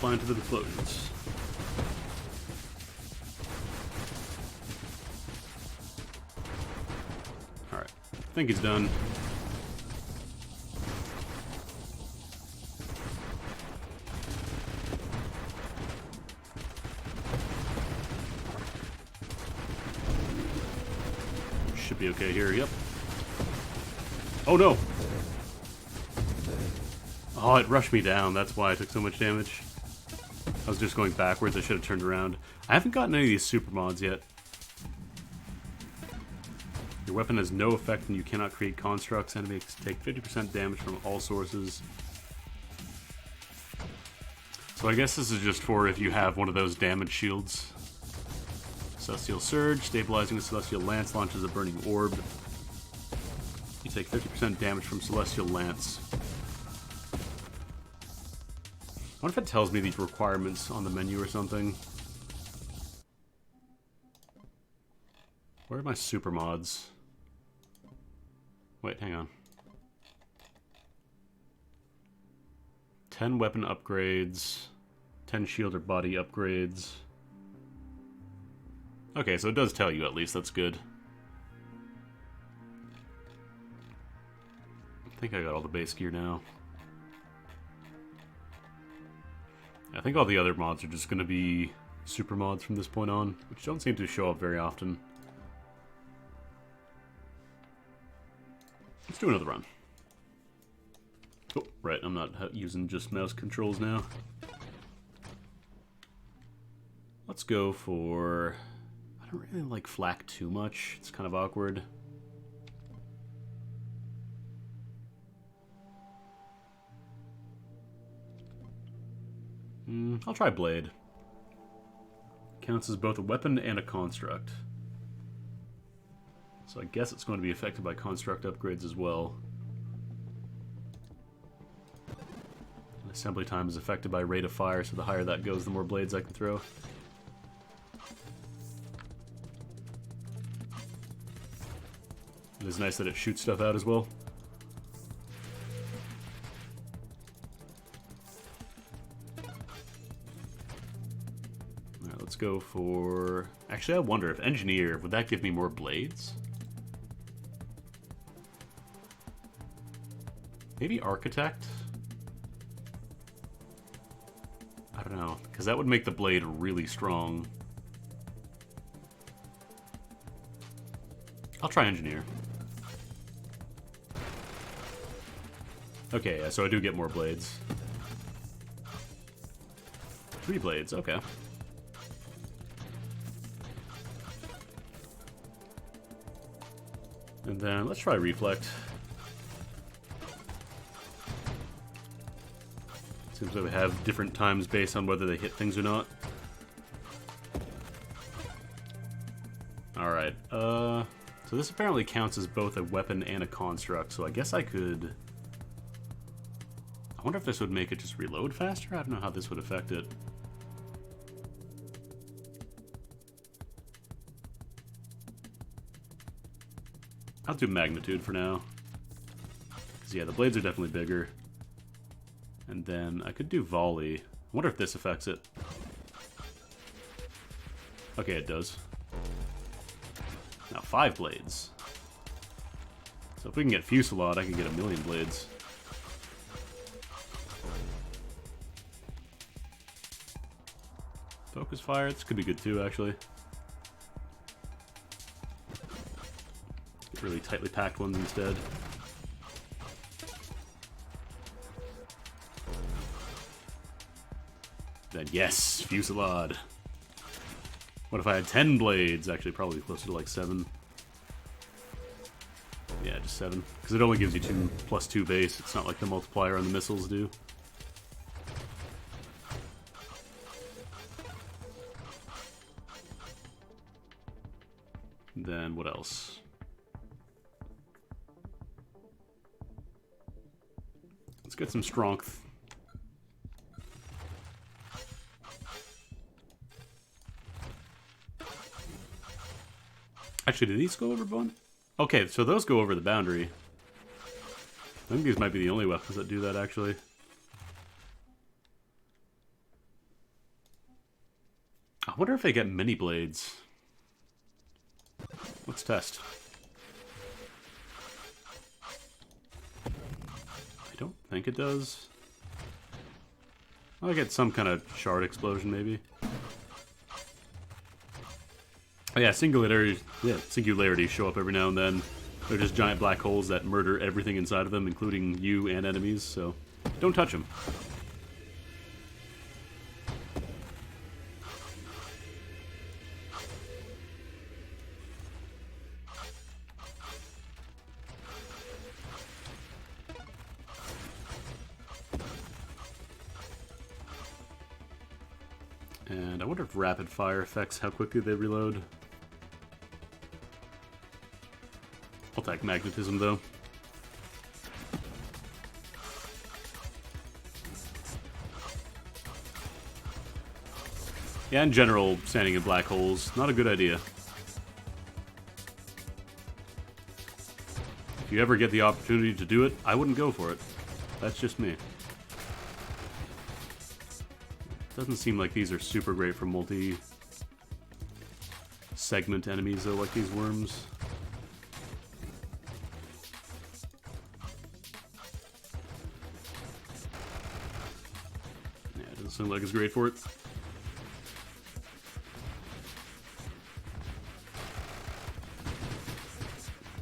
fly into the explosions. Alright, I think he's done. Should be okay here, yep. Oh no! Oh, it rushed me down, that's why I took so much damage. I was just going backwards, I should have turned around. I haven't gotten any of these super mods yet. Your weapon has no effect and you cannot create constructs. Enemies take 50% damage from all sources. So I guess this is just for if you have one of those damage shields. Celestial Surge, stabilizing the Celestial Lance, launches a burning orb. You take 50% damage from Celestial Lance. I wonder if it tells me these requirements on the menu or something. Where are my super mods? Wait, hang on. 10 weapon upgrades, 10 shield or body upgrades. Okay, so it does tell you at least, that's good. I think I got all the base gear now. I think all the other mods are just going to be super mods from this point on, which don't seem to show up very often. Let's do another run. Oh, right, I'm not using just mouse controls now. Let's go for... I don't really like flak too much. It's kind of awkward. I'll try blade. Counts as both a weapon and a construct. So I guess it's going to be affected by construct upgrades as well. Assembly time is affected by rate of fire, so the higher that goes, the more blades I can throw. It is nice that it shoots stuff out as well. Alright, let's go for... Actually, I wonder if Engineer, would that give me more blades? Maybe Architect? I don't know, because that would make the blade really strong. I'll try Engineer. Okay, yeah, so I do get more blades. 3 blades, okay. And then let's try Reflect. Seems like we have different times based on whether they hit things or not. Alright, so this apparently counts as both a weapon and a construct, so I guess I could... I wonder if this would make it just reload faster? I don't know how this would affect it. I'll do Magnitude for now. Because yeah, the blades are definitely bigger. And then I could do Volley. I wonder if this affects it. Okay, it does. Now 5 blades. So if we can get Fusillade, I can get 1,000,000 blades. Focus Fire, this could be good too, actually. Get really tightly packed ones instead. Then yes, Fusillade. What if I had 10 blades? Actually, probably closer to like 7. Yeah, just 7. Because it only gives you 2 plus 2 base. It's not like the multiplier on the missiles do. Then what else? Let's get some strength. Actually, do these go over one? Okay, so those go over the boundary. I think these might be the only weapons that do that, actually. wonder if they get mini blades. Let's test. I don't think it does. I'll get some kind of shard explosion, maybe. Oh, yeah, singularities show up every now and then. They're just giant black holes that murder everything inside of them, including you and enemies, so don't touch them. And I wonder if rapid fire affects how quickly they reload. I'll take magnetism, though. Yeah, in general, standing in black holes, not a good idea. If you ever get the opportunity to do it, I wouldn't go for it. That's just me. Doesn't seem like these are super great for multi-segment enemies, though, like these worms. Yeah, it doesn't seem like it's great for it.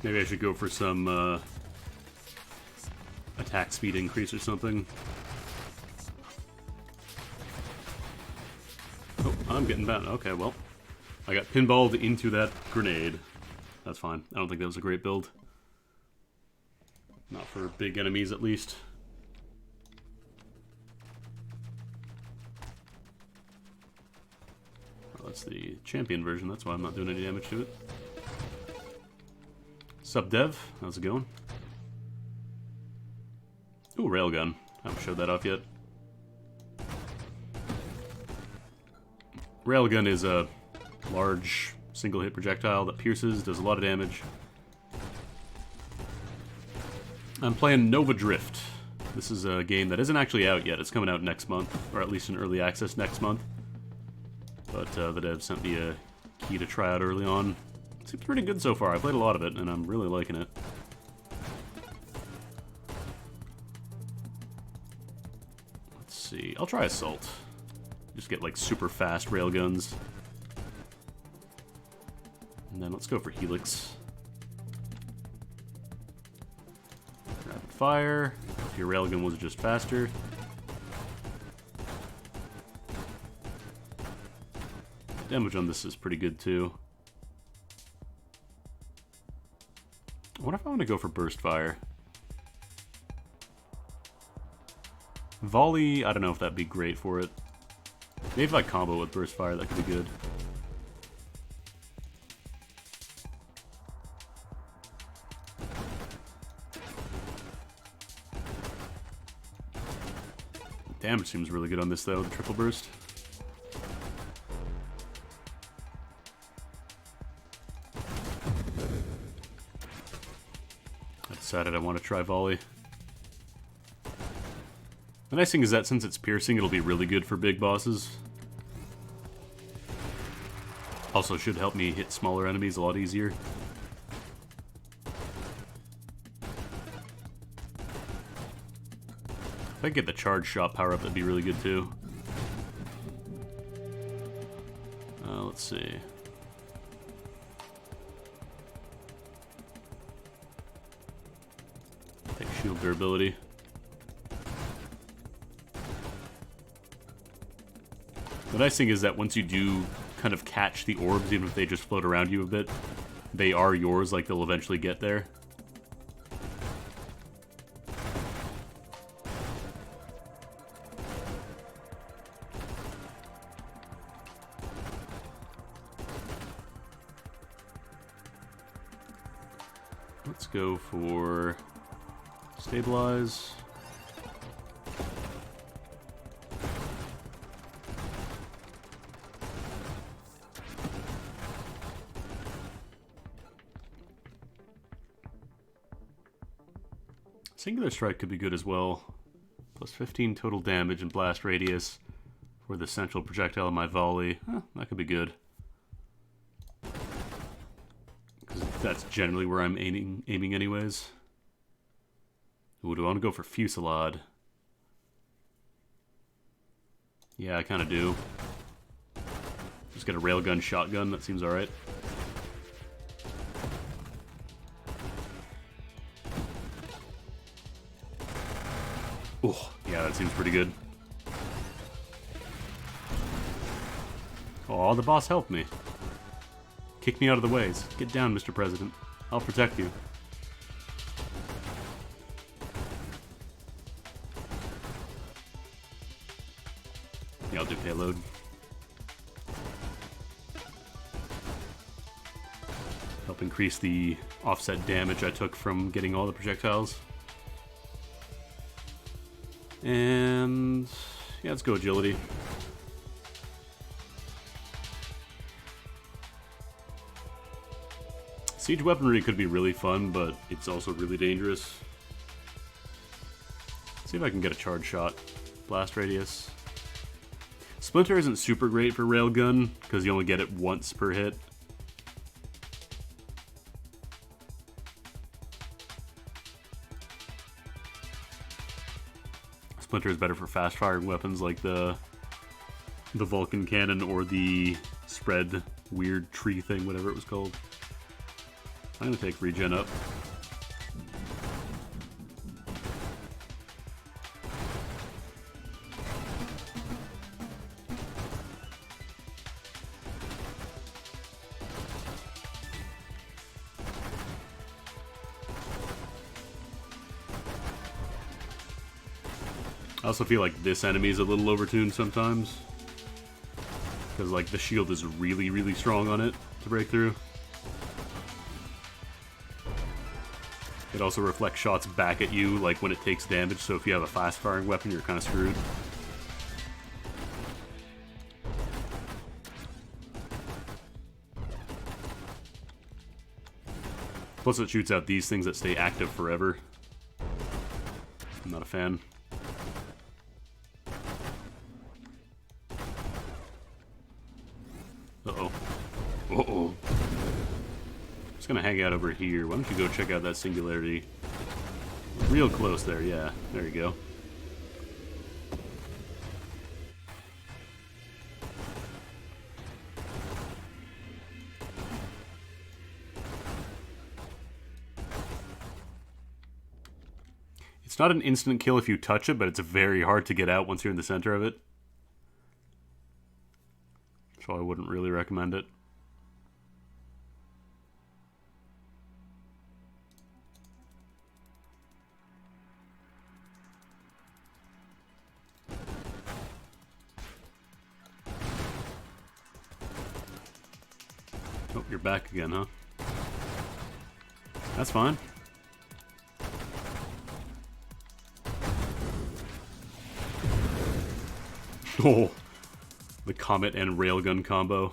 Maybe I should go for some attack speed increase or something. Oh, I'm getting bad. Okay, well, I got pinballed into that grenade. That's fine. I don't think that was a great build. Not for big enemies, at least. Well, that's the champion version. That's why I'm not doing any damage to it. Sup, Dev? How's it going? Ooh, railgun. I haven't showed that off yet. Railgun is a large single-hit projectile that pierces, does a lot of damage. I'm playing Nova Drift. This is a game that isn't actually out yet. It's coming out next month, or at least in early access next month. But the dev sent me a key to try out early on. Seems pretty good so far. I played a lot of it, and I'm really liking it. Let's see. I'll try Assault. Just get, like, super fast railguns. And then let's go for Helix. Rapid fire. If your railgun was just faster. Damage on this is pretty good, too. What if I want to go for Burst Fire? Volley, I don't know if that'd be great for it. Maybe if I combo with Burst Fire, that could be good. Damage seems really good on this, though, the triple burst. I decided I want to try volley. The nice thing is that since it's piercing, it'll be really good for big bosses. Also should help me hit smaller enemies a lot easier. If I could get the charge shot power up, that'd be really good too. Let's see. Take shield durability. The nice thing is that once you do kind of catch the orbs, even if they just float around you a bit, they are yours, like they'll eventually get there. Let's go for stabilize. Singular Strike could be good as well. Plus 15 total damage and blast radius. for the central projectile of my volley. That could be good. Because that's generally where I'm aiming anyways. Ooh, do I want to go for fusillade? Yeah, I kind of do. Just get a railgun shotgun, that seems alright. Oh, yeah, that seems pretty good. Oh, the boss helped me. Kick me out of the ways. Get down, Mr. President. I'll protect you. Yeah, I'll do payload. Help increase the offset damage I took from getting all the projectiles. And yeah, let's go agility. Siege weaponry could be really fun, but it's also really dangerous. Let's see if I can get a charge shot. Blast radius. Splinter isn't super great for railgun, because you only get it once per hit. Splinter is better for fast-firing weapons like the Vulcan cannon or the spread weird tree thing, whatever it was called. I'm gonna take regen up. I also feel like this enemy is a little overtuned sometimes. Because like the shield is really, really strong on it to break through. It also reflects shots back at you like when it takes damage, so if you have a fast firing weapon you're kind of screwed. Plus it shoots out these things that stay active forever. I'm not a fan. Uh-oh. Uh-oh. Just gonna hang out over here. Why don't you go check out that singularity? Real close there, yeah. There you go. It's not an instant kill if you touch it, but it's very hard to get out once you're in the center of it. So I wouldn't really recommend it. Oh, you're back again, huh? That's fine. Oh, the comet and railgun combo.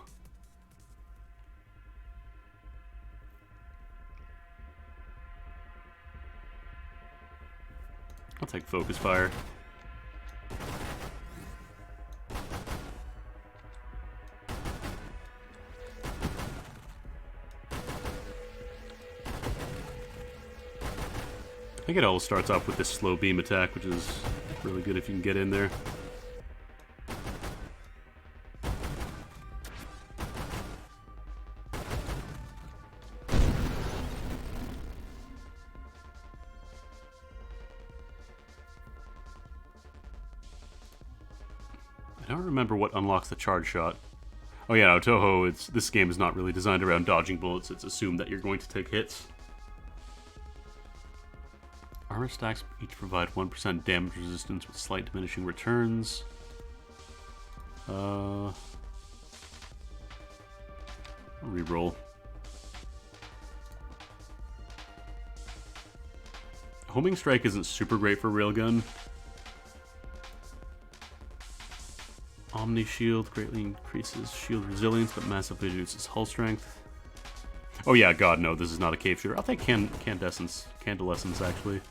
I'll take focus fire. I think it all starts off with this slow beam attack, which is really good if you can get in there. I don't remember what unlocks the charge shot. Oh yeah, no, Toho, this game is not really designed around dodging bullets, it's assumed that you're going to take hits. Armor stacks each provide 1% damage resistance with slight diminishing returns. Reroll. Homing strike isn't super great for railgun. Omni shield greatly increases shield resilience, but massively reduces hull strength. Oh yeah, god no, this is not a cave shooter. I'll take Candescence, actually.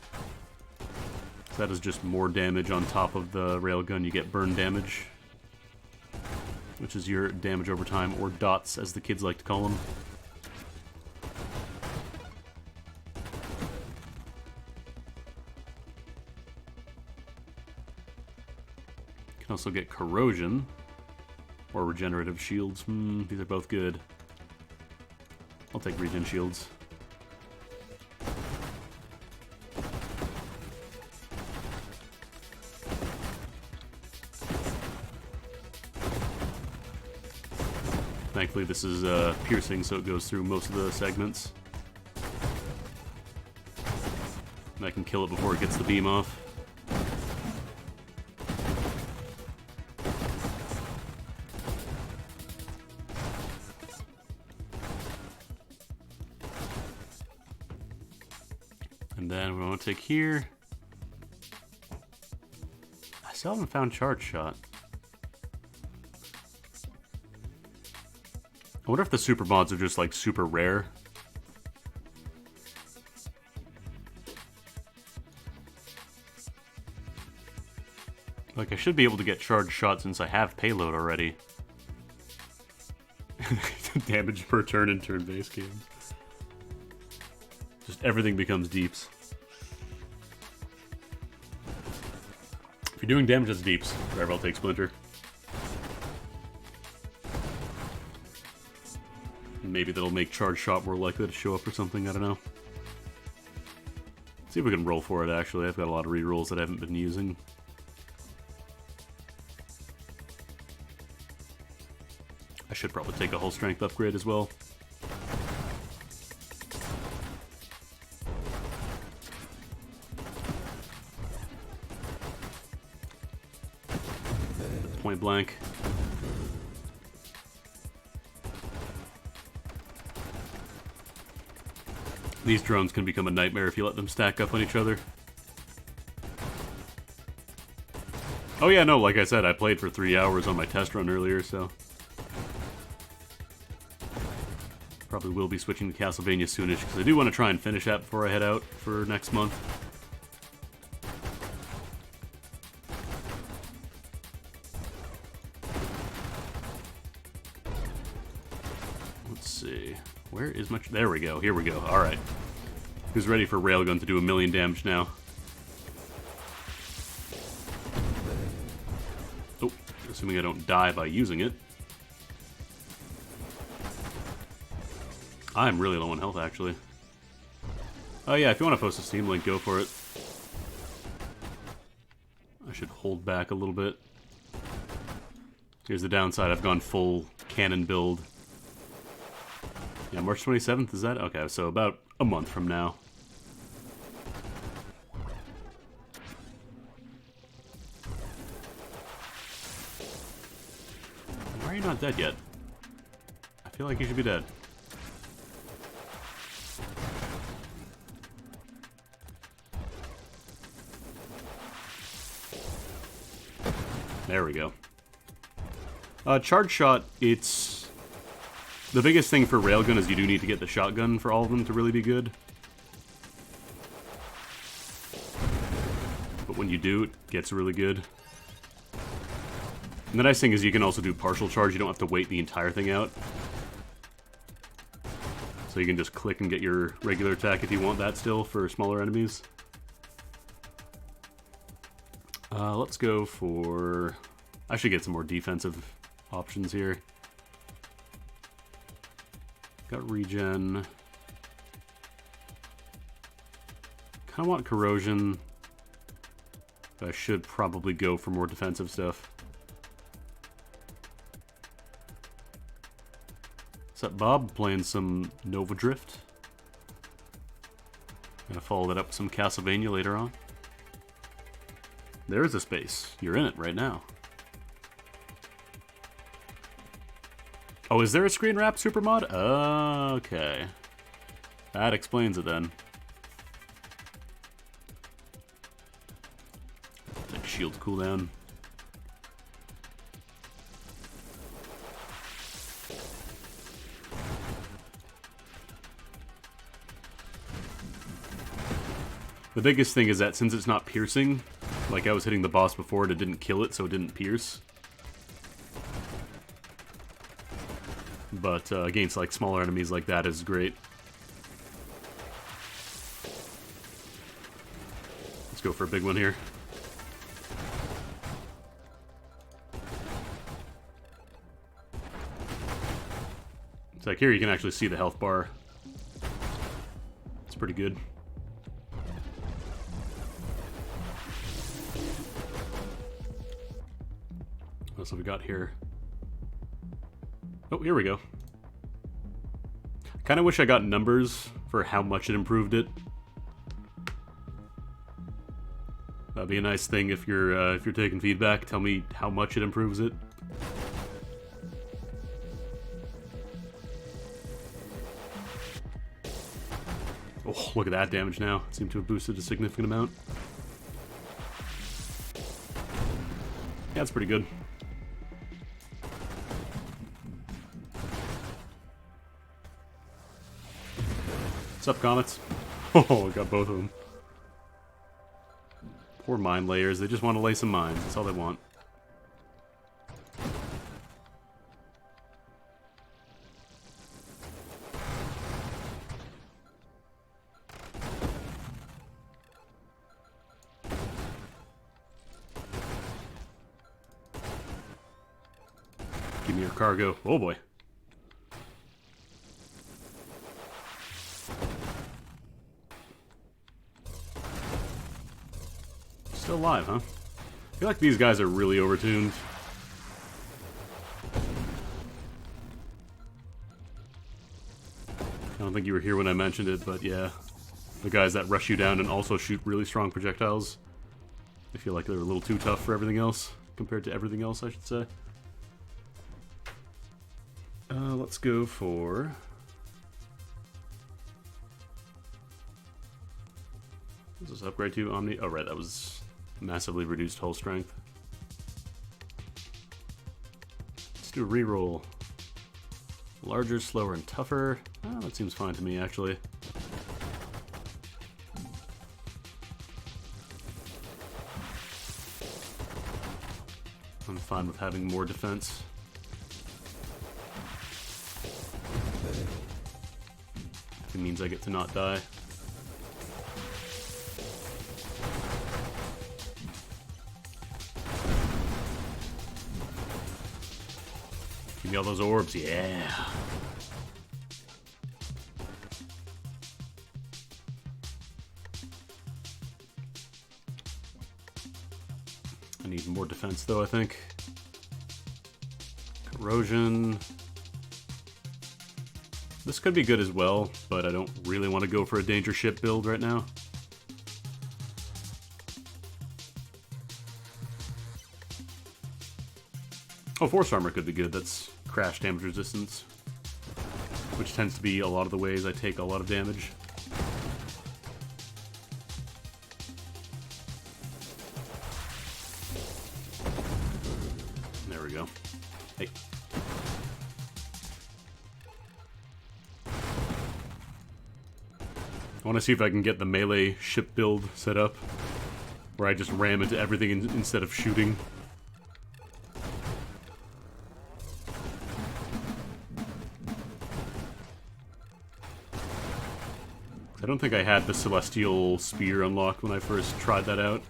So that is just more damage on top of the railgun. You get burn damage. which is your damage over time, or dots as the kids like to call them. You can also get corrosion, or regenerative shields. These are both good. I'll take regen shields. Thankfully this is piercing, so it goes through most of the segments. And I can kill it before it gets the beam off. And then we want to take here. I still haven't found Charge Shot. I wonder if the super mods are just like super rare. Like I should be able to get Charge Shot since I have payload already. Damage per turn in turn-based games. Just everything becomes deeps. If you're doing damage as deeps, I'll take Splinter. Maybe that'll make Charge Shot more likely to show up or something, I don't know. See if we can roll for it, actually. I've got a lot of rerolls that I haven't been using. I should probably take a whole strength upgrade as well. Point blank. These drones can become a nightmare if you let them stack up on each other. Oh yeah, no, like I said, I played for 3 hours on my test run earlier, so... Probably will be switching to Castlevania soonish, because I do want to try and finish that before I head out for next month. Let's see. Where is my... There we go. Here we go. Alright. Who's ready for Railgun to do 1,000,000 damage now? Oh, assuming I don't die by using it. I'm really low on health, actually. Oh yeah, if you want to post a Steam link, go for it. I should hold back a little bit. Here's the downside, I've gone full cannon build. Yeah, March 27th, is that? Okay, so about a month from now. Why are you not dead yet? I feel like you should be dead. There we go. Charge Shot, it's... The biggest thing for Railgun is you do need to get the shotgun for all of them to really be good. But when you do, it gets really good. And the nice thing is you can also do partial charge, you don't have to wait the entire thing out. So you can just click and get your regular attack if you want that still for smaller enemies. Let's go for... I should get some more defensive options here. Got regen. Kind of want corrosion. But I should probably go for more defensive stuff. What's up, Bob? Playing some Nova Drift. Gonna follow that up with some Castlevania later on. There is a space. You're in it right now. Oh, is there a screen wrap super mod? Okay. That explains it then. Take shield cooldown. The biggest thing is that since it's not piercing, like I was hitting the boss before and it didn't kill it, so it didn't pierce. but against like smaller enemies like that is great. Let's go for a big one here. It's like here you can actually see the health bar. It's pretty good. What else have we got here? Oh, here we go. Kind of wish I got numbers for how much it improved it. That'd be a nice thing if you're taking feedback. Tell me how much it improves it. Oh, look at that damage now. It seemed to have boosted a significant amount. Yeah, that's pretty good. What's up, Comets? Oh, I got both of them. Poor mine layers. They just want to lay some mines. That's all they want. Give me your cargo. Oh boy. Still alive, huh? I feel like these guys are really overtuned. I don't think you were here when I mentioned it, but yeah. The guys that rush you down and also shoot really strong projectiles. I feel like they're a little too tough for everything else. Compared to everything else, I should say. Let's go for... What does this upgrade to? Omni? Oh, right, that was massively reduced hull strength. Let's do a reroll. Larger, slower, and tougher. Oh, that seems fine to me, actually. I'm fine with having more defense. It means I get to not die. Give me all those orbs, yeah. I need more defense though, I think. Corrosion. This could be good as well, but I don't really want to go for a danger ship build right now. Oh, Force Armor could be good. That's crash damage resistance, which tends to be a lot of the ways I take a lot of damage. There we go. Hey. I want to see if I can get the melee ship build set up, where I just ram into everything instead of shooting. I don't think I had the Celestial Spear unlocked when I first tried that out,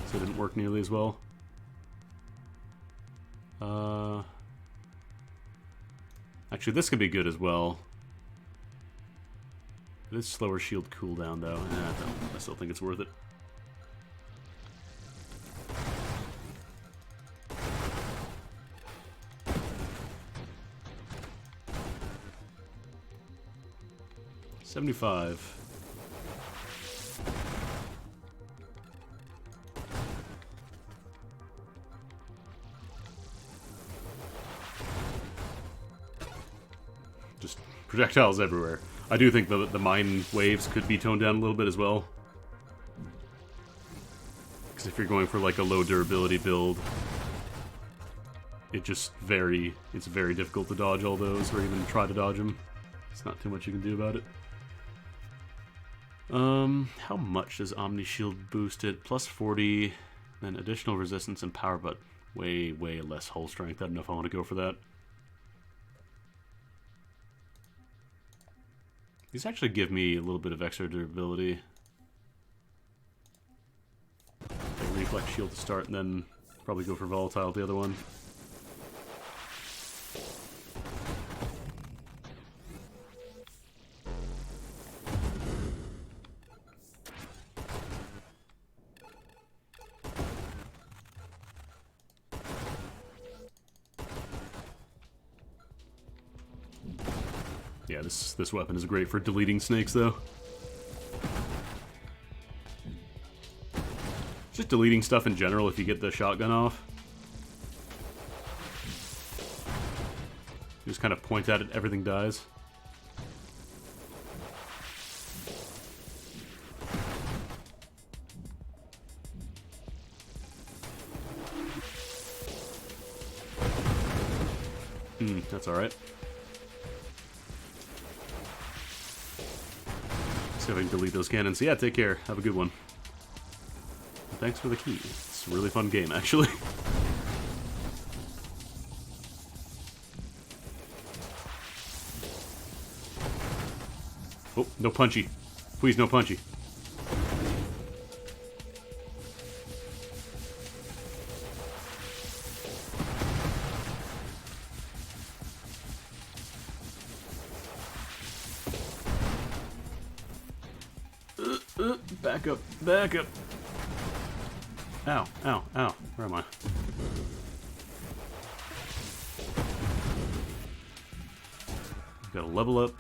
so it didn't work nearly as well. Actually, this could be good as well. It is slower shield cooldown, though. I still think it's worth it. $75. Just projectiles everywhere. I do think the mine waves could be toned down a little bit as well. Because if you're going for like a low durability build, it's very difficult to dodge all those, or even try to dodge them. It's not too much you can do about it. How much does Omni Shield boost it? Plus 40, then additional resistance and power, but way less hull strength. I don't know if I want to go for that. These actually give me a little bit of extra durability. Take reflex shield to start, and then probably go for volatile the other one. Yeah, this weapon is great for deleting snakes, though. Just deleting stuff in general if you get the shotgun off. You just kind of point at it, everything dies. That's alright. See if I can delete those cannons. Yeah, take care. Have a good one. And thanks for the key. It's a really fun game, actually. Oh, no punchy. Please, no punchy. Back up, back up. Ow, ow, ow. Where am I? Gotta level up.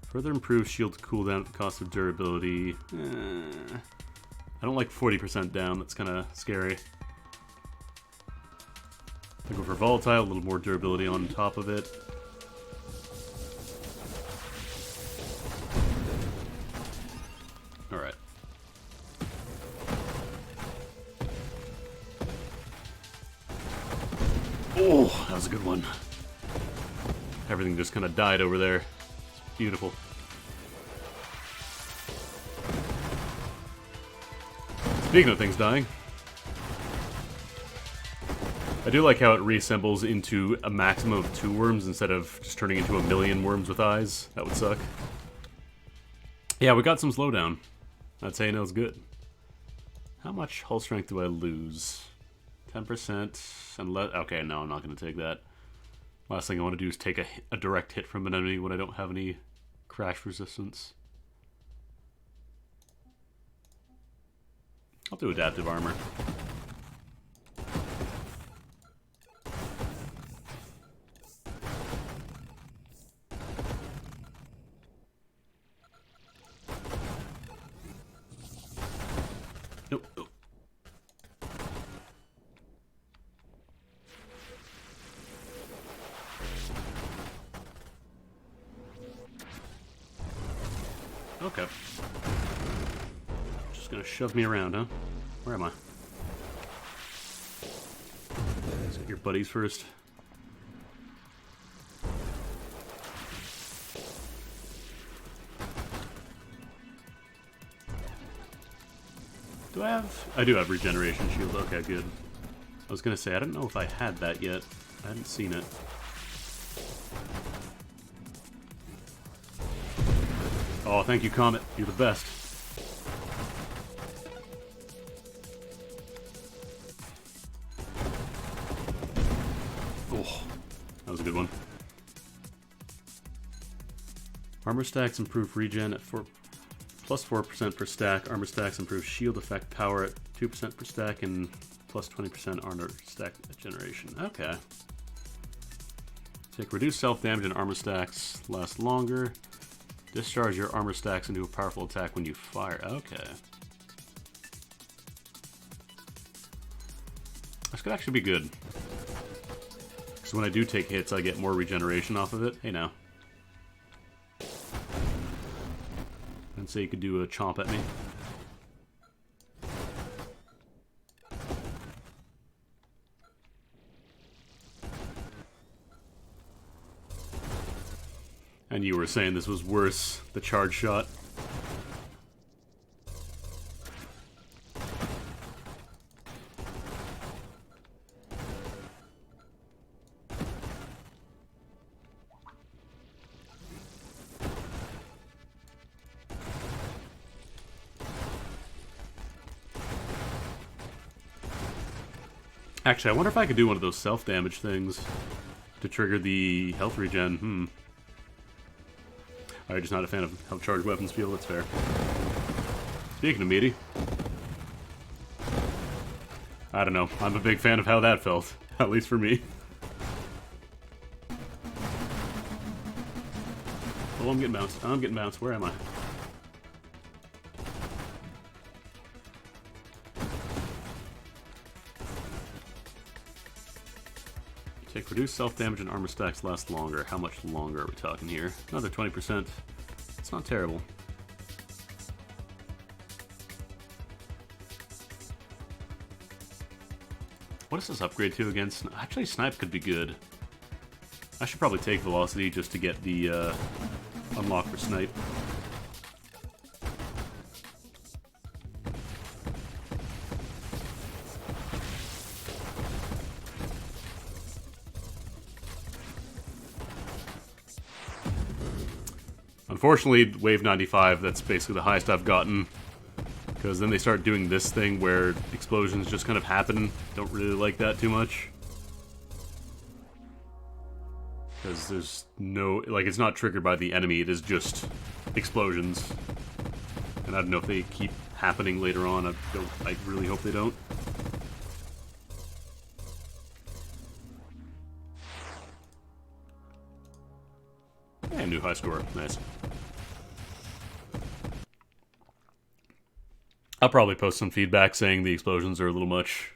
Further improves shield cooldown, cost of durability. I don't like 40% down, that's kind of scary. I go for volatile, a little more durability on top of it. Alright. Oh, that was a good one. Everything just kind of died over there. It's beautiful. Speaking of things dying, I do like how it reassembles into a maximum of 2 worms instead of just turning into 1,000,000 worms with eyes. That would suck. Yeah, we got some slowdown. That's how you know it's good. How much hull strength do I lose? 10%. Unless, okay, no, I'm not going to take that. Last thing I want to do is take a direct hit from an enemy when I don't have any crash resistance. I'll do adaptive armor. Nope. Oh. Okay. Just gonna shove me around, huh? Where am I? Let's get your buddies first. Do I have... I do have regeneration shield. Okay, good. I was gonna say, I don't know if I had that yet. I hadn't seen it. Oh, thank you, Comet. You're the best. Oh, that was a good one. Armor stacks improve regen at plus 4% per stack. Armor stacks improve shield effect power at 2% per stack and plus 20% armor stack generation. Okay. Take reduced self damage and armor stacks last longer. Discharge your armor stacks into a powerful attack when you fire. Okay. This could actually be good. Because when I do take hits, I get more regeneration off of it. Hey now. And say you could do a chomp at me. And you were saying this was worse, the charge shot. Actually, I wonder if I could do one of those self-damage things to trigger the health regen. I'm just not a fan of how charged weapons feel, that's fair. Speaking of meaty, I don't know, I'm a big fan of how that felt, at least for me. Oh, I'm getting bounced. I'm getting bounced. Where am I? Take reduced self-damage and armor stacks last longer. How much longer are we talking here? Another 20%. It's not terrible. What does this upgrade to again? Actually, snipe could be good. I should probably take velocity just to get the unlock for snipe. Unfortunately, wave 95, that's basically the highest I've gotten. Because then they start doing this thing where explosions just kind of happen. Don't really like that too much. Because there's no... like, it's not triggered by the enemy, it is just explosions. And I don't know if they keep happening later on. I really hope they don't. And new high score. Nice. I'll probably post some feedback saying the explosions are a little much.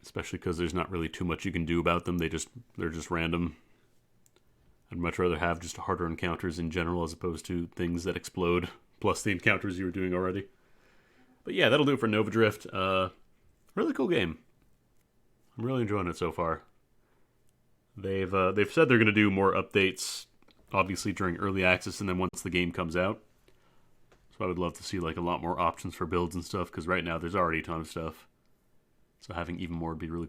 Especially because there's not really too much you can do about them. They're just random. I'd much rather have just harder encounters in general as opposed to things that explode, plus the encounters you were doing already. But yeah, that'll do it for Nova Drift. Really cool game. I'm really enjoying it so far. They've said they're going to do more updates, obviously during early access and then once the game comes out. So I would love to see like a lot more options for builds and stuff, because right now there's already a ton of stuff. So having even more would be really